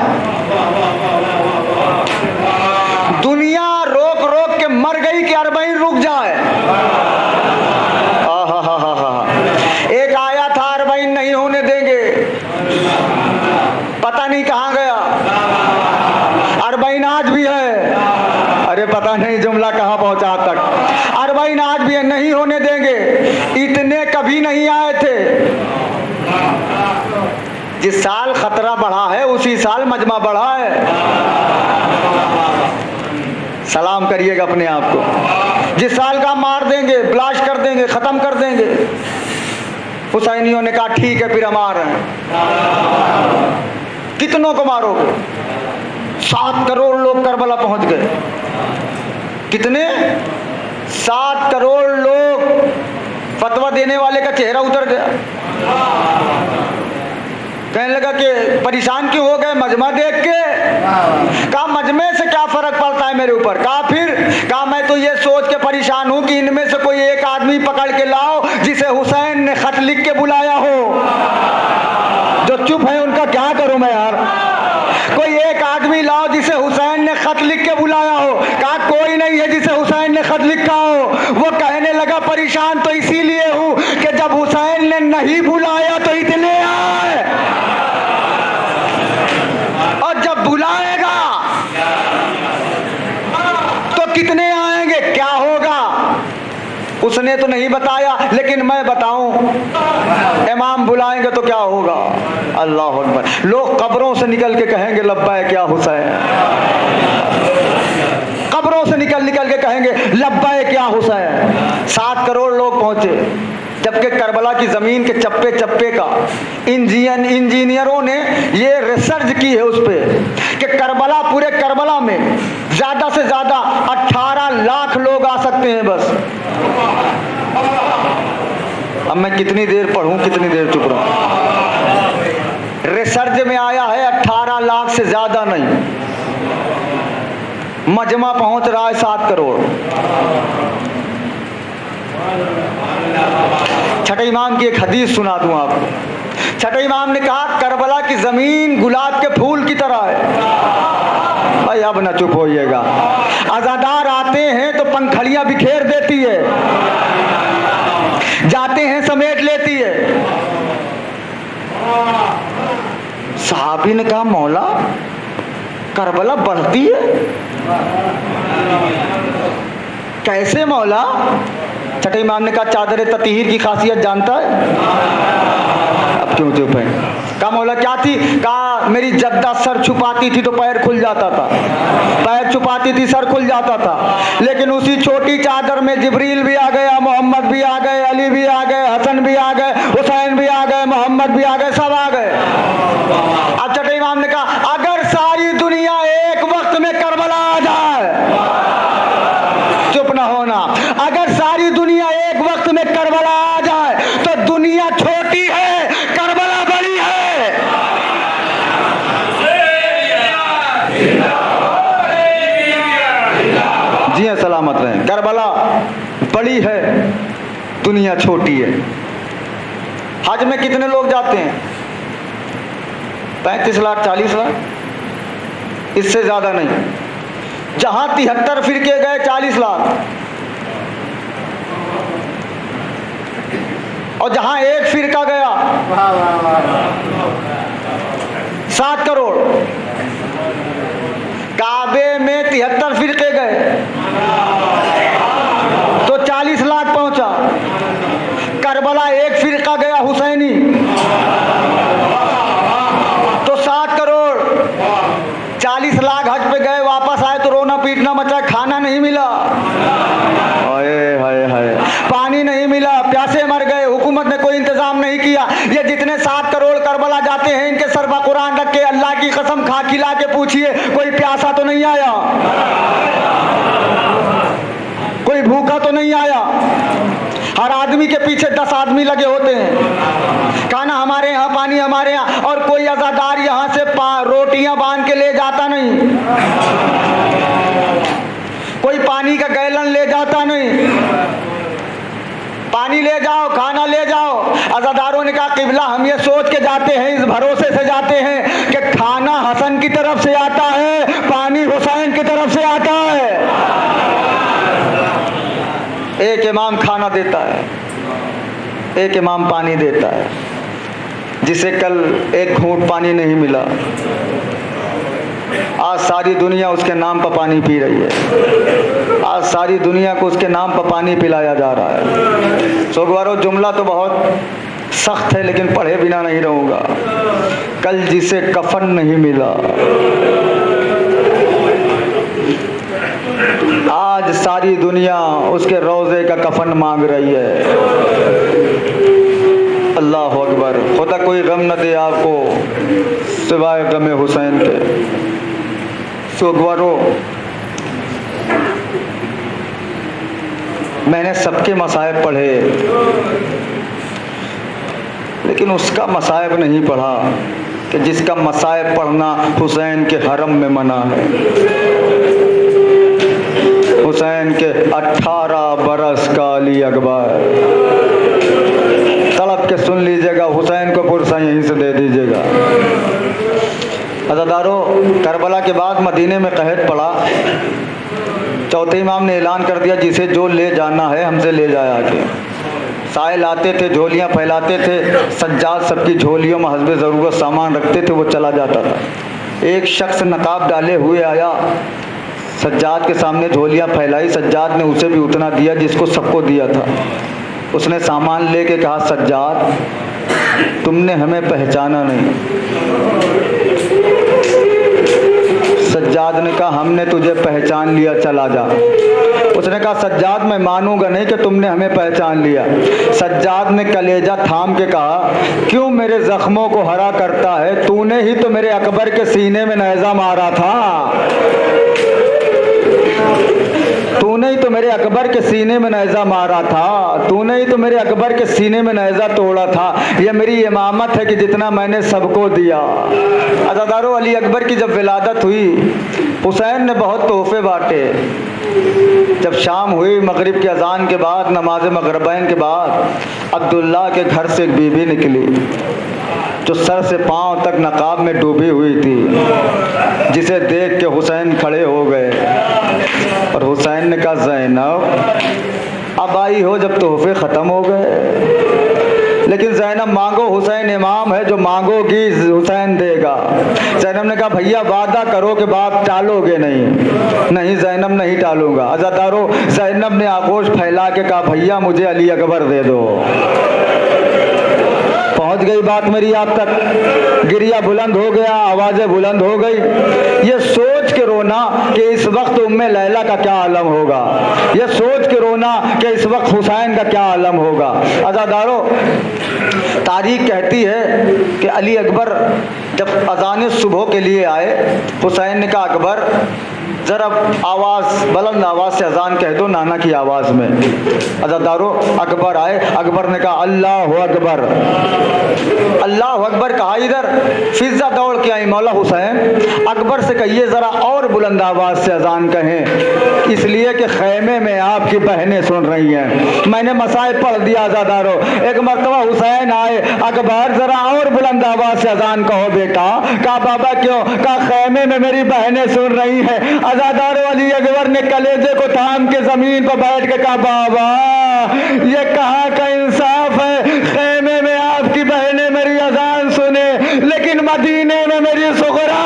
दुनिया रोक रोक के मर गई कि अरबईन रुक जाए। एक आया था अरबईन नहीं होने देंगे, पता नहीं कहां गया। अरबईन आज भी है, अरे पता नहीं जुमला कहां पहुंचा तक। अरबईन आज भी है, नहीं होने देंगे। इतने कभी नहीं आए थे। जिस साल खतरा बढ़ा है उसी साल मजमा बढ़ा है। सलाम करिएगा अपने आप को। जिस साल का मार देंगे, ब्लास्ट कर देंगे, खत्म कर देंगे। हुसैनियों ने कहा ठीक है फिर हम आ रहे हैं। कितनों को मारोगे? 7 करोड़ लोग करबला पहुंच गए। कितने? 7 करोड़ लोग। फतवा देने वाले का चेहरा उतर गया। कहने लगा कि परेशान क्यों हो गए मजमा देख के? कहा मजमे से क्या फर्क पड़ता है मेरे ऊपर? कहा फिर? कहा मैं तो ये सोच के परेशान हूं कि इनमें से कोई एक आदमी पकड़ के लाओ जिसे हुसैन ने खत लिख के बुलाया हो। जो चुप है उनका क्या करूं मैं यार? कोई एक आदमी लाओ जिसे हुसैन ने खत लिख के बुलाया हो। कहा कोई नहीं है जिसे हुसैन ने खत लिखा हो। वो कहने लगा परेशान तो इसीलिए हूं कि जब हुसैन ने नहीं बुलाया तो इतने आए, और जब बुलाएगा तो कितने आएंगे, क्या होगा उसने तो नहीं बताया, लेकिन मैं बताऊं, इमाम बुलाएंगे तो क्या होगा। अल्लाह अकबर। लोग कब्रों से निकल के कहेंगे लब्बैक या हुसैन, कब्रों से निकल के कहेंगे लब्बैक या हुसैन। 7 करोड़ लोग पहुंचे, जबकि करबला की जमीन के चप्पे चप्पे का इंजीनियरों ने ये रिसर्च की है उस पर कि करबला, पूरे करबला में ज्यादा से ज्यादा 18 लाख लोग आ सकते हैं बस। अब मैं कितनी देर पढ़ूं, कितनी देर चुप रहूं? रिसर्च में आया है 18 लाख से ज्यादा नहीं, मजमा पहुंच रहा है 7 करोड़। छठे इमाम की एक हदीस सुना दूं आपको। छठे इमाम ने कहा करबला की जमीन गुलाब के फूल की तरह है। भाई अब ना चुप होइएगा। अज़ादार आते हैं तो पंखड़ियां बिखेर देती है, जाते हैं समेट लेती है। सहाबी ने कहा मौला करबला बढ़ती है कैसे मौला? छठे इमाम ने कहा चादर ततीर की खासियत जानता है? अब क्यों चुप है? कहा मौला क्या थी? कहा मेरी जद्दा सर छुपाती थी तो पैर खुल जाता था, पैर छुपाती थी सर खुल जाता था। लेकिन उसी छोटी चादर में जिब्रील भी आ गया, मोहम्मद भी आ गए, अली भी आ गए, हसन भी आ गए, हुसैन भी आ गए, मोहम्मद भी आ गए, सब आ गए। अब छठे इमाम ने कहा अगर सारी दुनिया एक वक्त में करबला आ जाए, चुप ना होना, अगर सारी दुनिया एक वक्त में करबला आ जाए तो दुनिया छोटी है, करबला बड़ी है। जी हाँ, सलामत रहें। करबला बड़ी है, दुनिया छोटी है। हज में कितने लोग जाते हैं? 35 लाख, 40 लाख, इससे ज्यादा नहीं। जहां 73 फिरके गए 40 लाख, और जहां एक फिरका गया 7 करोड़। काबे में 73 फिरके गए तो 40 लाख पहुंचा। करबला एक फिरका गया हुसैनी तो 7 करोड़। 40 लाख हज पे गए, वापस आए तो रोना पीटना मचा, खाना नहीं मिला, हाय हाय, पानी नहीं मिला, प्यासे मर गए, हुकूमत ने कोई इंतजाम नहीं किया। ये जितने 7 करोड़ करबला जाते हैं, इनके सर पर कुरान रख के अल्लाह की कसम खा खिला के पूछिए कोई प्यासा तो नहीं आया, कोई भूखा तो नहीं आया। हर आदमी के पीछे 10 आदमी लगे होते हैं, खाना हमारे यहाँ, पानी हमारे यहाँ, और कोई अज़ादार यहाँ से रोटियां बांध के ले जाता नहीं, कोई पानी का गैलन ले जाता नहीं। पानी ले जाओ, खाना ले जाओ। अज़ादारों ने कहा किबला हम ये सोच के जाते हैं, इस भरोसे से जाते हैं कि खाना हसन की तरफ से आता है, पानी हुसैन की तरफ से आता है। एक इमाम खाना देता है, एक इमाम पानी देता है। जिसे कल एक घूंट पानी नहीं मिला, आज सारी दुनिया उसके नाम पर पानी पी रही है। आज सारी दुनिया को उसके नाम पर पानी पिलाया जा रहा है। सोगवारो जुमला तो बहुत सख्त है, लेकिन पढ़े बिना नहीं रहूँगा। कल जिसे कफन नहीं मिला, आज सारी दुनिया उसके रोज़े का कफन मांग रही है। अल्लाह अकबर। खुदा कोई गम न दे आपको सिवाय गम हुसैन के। सोगवारो, मैंने सबके मसाइब पढ़े, लेकिन उसका मसाइब नहीं पढ़ा कि जिसका मसाइब पढ़ना हुसैन के हरम में मना है। हुसैन के 18 बरस का अली अकबर, तड़प के सुन लीजिएगा, हुसैन को पुरसा यहीं से दे दीजिएगा। अज़ादारों, करबला के बाद मदीने में कहत पड़ा। चौथे इमाम ने ऐलान कर दिया, जिसे जो ले जाना है हमसे ले जाए आके। साहिल आते थे, झोलियाँ फैलाते थे, सज्जाद सबकी झोलियों में हस्बे ज़रूरत सामान रखते थे, वो चला जाता था। एक शख्स नकाब डाले हुए आया, सज्जाद के सामने झोलियाँ फैलाई, सज्जाद ने उसे भी उतना दिया जिसको सबको दिया था। उसने सामान लेके कहा, सज्जाद तुमने हमें पहचाना नहीं। सज्जाद ने कहा, हमने तुझे पहचान लिया, चला जा। उसने कहा, सज्जाद मैं मानूंगा नहीं कि तुमने हमें पहचान लिया। सज्जाद ने कलेजा थाम के कहा, क्यों मेरे जख्मों को हरा करता है? तूने ही तो मेरे अकबर के सीने में नेज़ा मारा था, तूने ही तो मेरे अकबर के सीने में नेज़ा मारा था, तूने ही तो मेरे अकबर के सीने में नेज़ा तोड़ा था। यह मेरी इमामत है कि जितना मैंने सबको दिया। अज़ादारों, अली अकबर की जब विलादत हुई, हुसैन ने बहुत तोहफे बांटे। जब शाम हुई, मगरिब की अजान के बाद, नमाज मगरबैन के बाद, अब्दुल्ला के घर से एक बीबी निकली जो सर से पांव तक नकाब में डूबी हुई थी, जिसे देख के हुसैन खड़े हो गए और हुसैन ने कहा, ज़ैनब अब आई हो जब तोहफे ख़त्म हो गए, लेकिन ज़ैनब मांगो, हुसैन इमाम है, जो मांगोगी हुसैन देगा। ज़ैनब ने कहा, भैया वादा करो कि बात टालोगे नहीं। नहीं ज़ैनब, नहीं टालूंगा। अज़ादारों, ज़ैनब ने आगोश फैला के कहा, भैया मुझे अली अकबर दे दो। पहुंच गई बात मेरी आप तक, गिरिया बुलंद हो गया, आवाज़ें बुलंद हो गई। ये सोच के रोना कि इस वक्त उम्मे लैला का क्या आलम होगा, ये सोच के रोना कि इस वक्त हुसैन का क्या आलम होगा। अज़ादारों, तारीख कहती है कि अली अकबर जब अज़ान सुबह के लिए आए, हुसैन ने कहा, अकबर ज़रा आवाज़, बुलंद आवाज़ से अजान कह दो, नाना की आवाज़ में। अज़ादारों, अकबर आए, अकबर ने कहा, अल्लाह अकबर, अल्लाह अकबर कहा। इधर फिज़ा दौड़ के आई, मौला हुसैन अकबर से कहिए ज़रा और बुलंद आवाज़ से अजान कहें, इसलिए कि खैमे में आपकी बहनें सुन रही हैं। मैंने मसाइब पढ़ दिया। अज़ादारों, एक मरतबा हुसैन आए, अकबर ज़रा और बुलंद आवाज़ से अजान कहो बेटा। कहा, बाबा क्यों? कहा, खैमे में मेरी बहनें सुन रही हैं। अज़ादारों, अली अकबर ने कलेजे को थाम के ज़मीन पर बैठ के कहा, बाबा ये कहाँ का इंसाफ है? खैमे में आपकी बहनें मेरी अजान सुने, लेकिन मदीने में मेरी सुगरा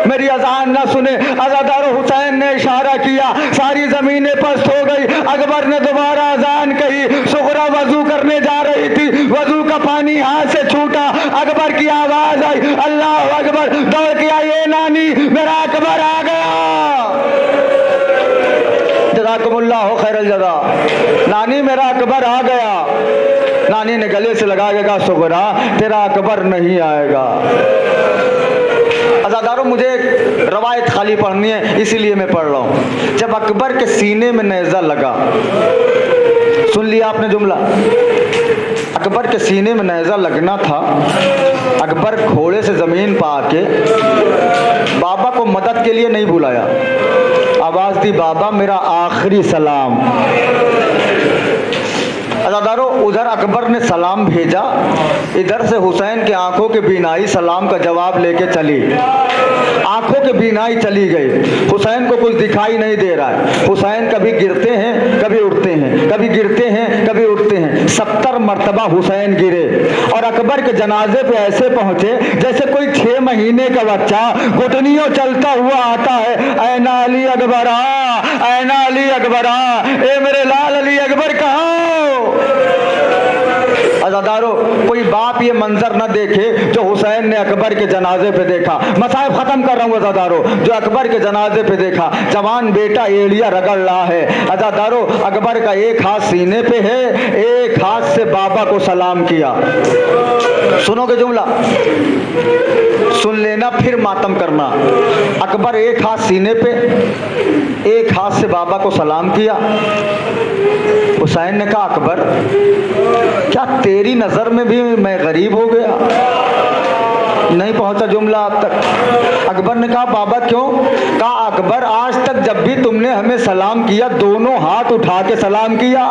मेरी अजान न सुने। अज़ादारों, हुसैन ने इशारा किया, सारी ज़मीनें पस्त हो गई। अकबर ने दोबारा अजान कही, सुगरा वजू करने जा रही थी, वजू का पानी हाथ से छूटा, अकबर की आवाज़ आई, अल्लाह अकबर। दौड़ के आई, ए नानी मेरा अकबर आ गया। जज़ाकुमुल्लाह खैरल जज़ा, नानी मेरा अकबर आ गया। नानी ने गले से लगा के कहा, सुगरा तेरा अकबर नहीं आएगा। अज़ादारों, मुझे एक रवायत खाली पढ़नी है, इसीलिए मैं पढ़ रहा हूँ। जब अकबर के सीने में नेज़ा लगा, सुन लिया आपने जुमला, अकबर के सीने में नेज़ा लगना था। अकबर घोड़े से ज़मीन पर आके बाबा को मदद के लिए नहीं बुलाया, आवाज़ दी, बाबा मेरा आखिरी सलाम। अज़ादारों, उधर अकबर ने सलाम भेजा, इधर से हुसैन की आंखों की बीनाई सलाम का जवाब लेके चली। आंखों की बीनाई चली गई, हुसैन को कुछ दिखाई नहीं दे रहा है। हुसैन कभी गिरते हैं, कभी उठते हैं, कभी गिरते हैं, कभी उठते हैं। 70 मरतबा हुसैन गिरे और अकबर के जनाजे पे ऐसे पहुंचे जैसे कोई 6 महीने का बच्चा घुटनियों चलता हुआ आता है। ऐना अली अकबरा, ऐना अली अकबरा, ए मेरे लाल अली अकबर कहाँ? अज़ादारों, कोई बाप ये मंजर न देखे जो हुसैन ने अकबर के जनाजे पे देखा। मसाइब खत्म कर रहा हूँ अज़ादारों, जो अकबर के जनाजे पे देखा, जवान बेटा एड़िया रगड़ रहा है। अज़ादारों, अकबर का एक हाथ सीने पे है, एक एक हाथ से बाबा को सलाम किया। सुनोगे जुमला, सुन लेना फिर मातम करना। अकबर एक हाथ सीने पे, एक हाथ से बाबा को सलाम किया। हुसैन ने कहा, अकबर क्या तेरी नजर में भी मैं गरीब हो गया? नहीं पहुंचा जुमला आप तक। अकबर ने कहा, बाबा क्यों? कहा, अकबर आज तक जब भी तुमने हमें सलाम किया दोनों हाथ उठा के सलाम किया।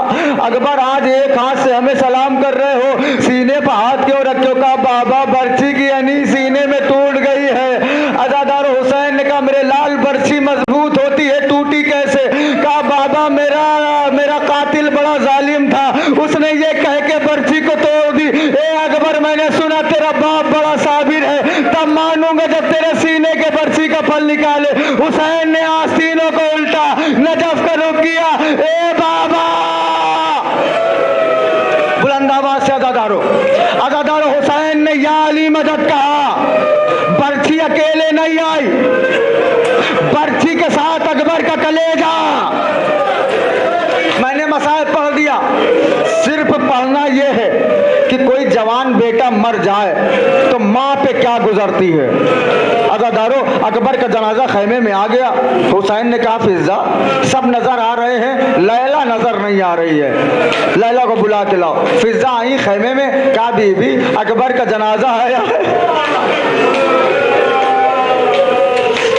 अकबर आज एक हाथ से हमें सलाम कर रहे हो, सीने पर हाथ क्यों रखे हो? कहा, बाबा बर्छी की अनी सीने में टूट गई है। अजादार हुसैन ने कहा, मेरे लाल बर्छी मजबूत होती है, टूटी कैसे? कहा, बाबा मेरा कातिल बड़ा जालिम था, उसने ये कह के बर्छी को तोड़ दी। ए अकबर, मैंने सुना तेरा बाप बड़ा साबिर है, तब मानूंगा जब तेरे सीने के बर्छी का फल निकाले। हुसैन ने आस्तीनों को उल्टा नजफ का रुख किया। ए बाबा, बुलंद आवाज से अजादारो हुसैन ने या अली मदद कहा। बर्छी अकेले नहीं आई, बर्छी के साथ अकबर का कलेजा। मैंने मसाइल पढ़ दिया, सिर्फ पढ़ना यह है कि कोई जवान बेटा मर जाए तो माँ पे क्या गुजरती है। अजादारो, अकबर का जनाजा खैमे में आ गया। हुसैन ने कहा, फिजा सब नजर आ रहे हैं, लैला नजर नहीं आ रही है, लैला को बुला के लाओ। फिजा आई खैमे में, कहा, बीबी अकबर का जनाजा आया है,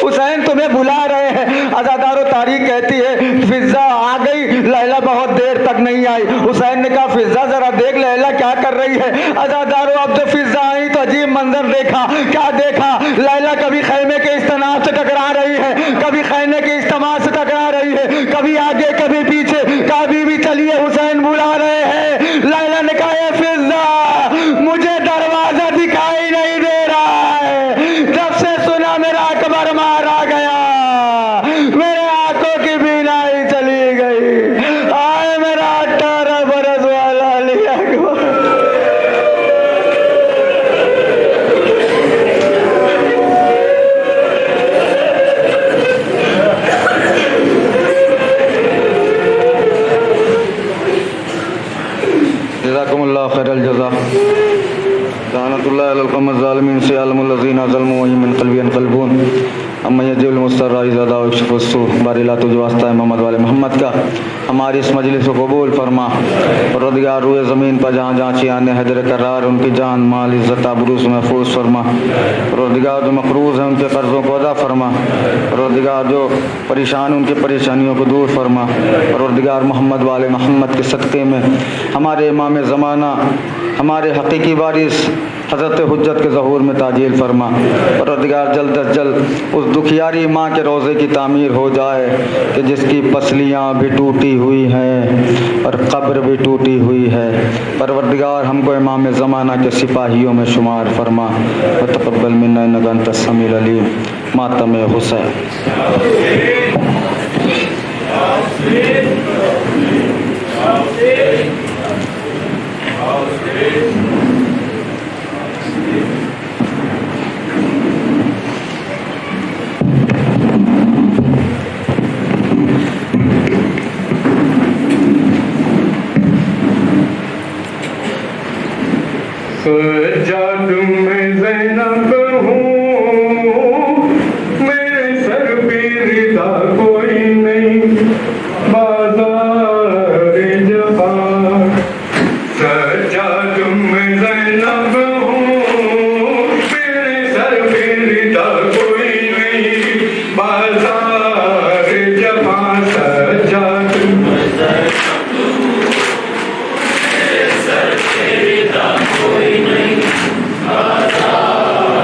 हुसैन तुम्हें बुला रहे हैं। अजादारो, तारीख कहती है फिजा आ गई, लैला बहुत देर तक नहीं आई। हुसैन ने कहा, फिजा जरा देख लैला क्या कर रही है। अजादारो, अब जब फिजा आई तो अजीब मंजर देखा। क्या देखा? लैला कभी खैमे के इस्तेनाब से टकरा रही है, कभी खैमे के इस्तेमाल से टकरा रही है, कभी आगे कभी पीछे। कहा, बीबी चलिए हुसैन बुला रहे हैं। लैला ने कहा, ए फिजा, मुझे दरवाजा दिखाई नहीं दे रहा है, जब से सुना मेरा अकबर मारा गया मेरे आंखों की बीनाई चली गई। आए मेरा 18 बरस वाला अली अकबर। जज़ाकुमुल्लाह खैरल जज़ा। लानतुल्लाहि अलल कौमिज़ ज़ालिमीन से अलमुल्लज़ीना ज़लमू वही मिन क़ल्बी यनक़लिबून अम्मा यजिल मुस्तर्रा इज़ा वयक्शिफुस्सू। बारिला तुझ वास्ता है मोहम्मद वाले मोहम्मद का, हमारी इस मजलिस को कबूल फरमा। परवरदिगार रूए ज़मीन पर जहाँ जहाँ चियाने हजर करार, उनकी जान माल इज़्ज़त आबरूज़ महफूज फरमा। परवरदिगार जो मक़रूज़ हैं उनके कर्ज़ों को अदा फरमा। परवरदिगार जो परेशान उनकी परेशानियों को दूर फरमा। परवरदिगार मोहम्मद वाले मोहम्मद के सदक़े में हमारे इमाम ज़माना, हमारे हकीकी वारिस हज़रत हुज्जत के ज़हूर में ताजील फरमा। परवरदिगार जल्द अज जल्द उस दुखियारी माँ के रोज़े की तामीर हो जाए कि जिसकी पसलियाँ भी टूटी हुई हैं और कब्र भी टूटी हुई है। परवरदिगार हमको इमाम ज़माना के सिपाहियों में शुमार फरमा। व तक़ब्बल मिन्ना इन्नका अंतस समीउल अलीम। मातम हुसैन। सज्जाद में ज़ैनब हूँ, मेरे सर पे रिदा कोई नहीं, बाज़ार जहाँ। सज्जाद में ज़ैनब हूँ, मेरे सर पे रिदा कोई नहीं, बाज़ार जहाँ। सज्जाद में ज़ैनब हूँ, मेरे सर पे रिदा कोई नहीं, बाज़ार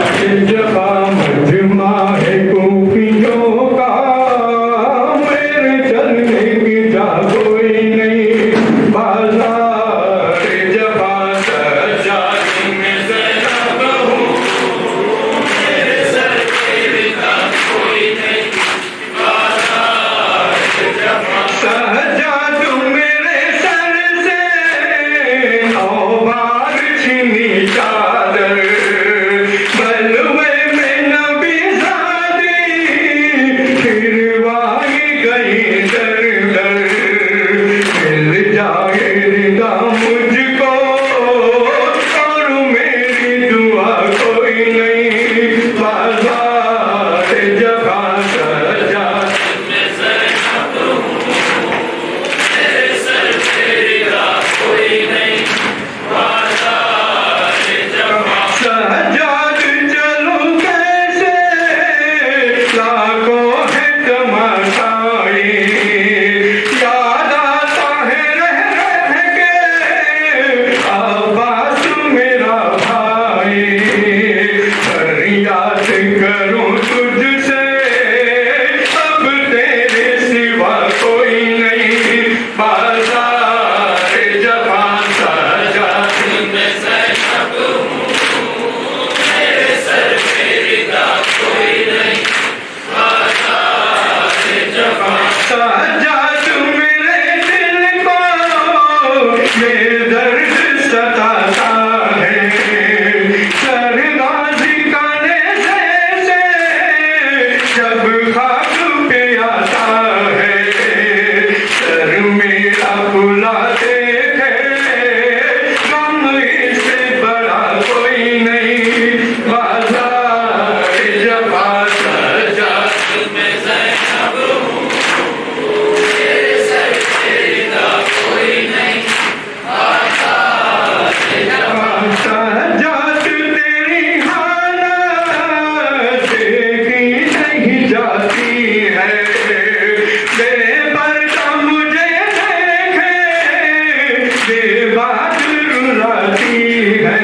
बेबाक रुलाती है,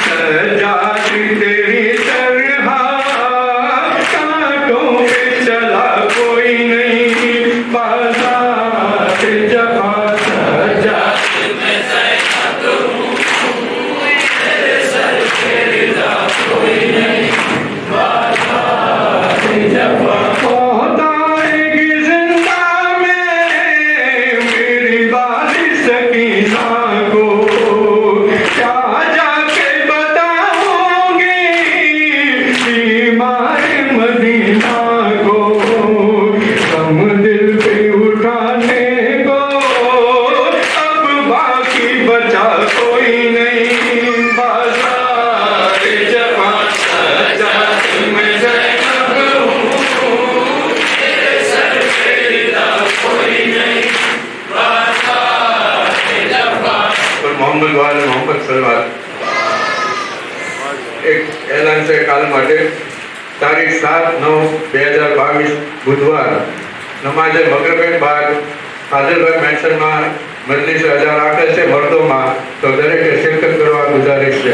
सजाती तेरी तरह कांटों पे चला कोई नहीं, बाजार जफा सजा पहुंचाएगी जिंदा में मेरी बारी सकीना को, क्या जाके बताऊंगी बीमार मदीना को, कम दिल पे उठाने को अब बाकी बचा कोई नहीं, बाजार जफा सजा मैं મોહમ્મદ વાલ મોહમ્મદ સલવાલ એક એલાન છે કાલ માટે તારીખ 7/9/2022 બુધવાર નમાજે મગરબે બાદ હાજરભાઈ મેન્શનમાં મજલિસ હજાર રાખેલ છે મર્દોમાં, તો દરેકે શિરકત કરવા ગુજારિશ છે।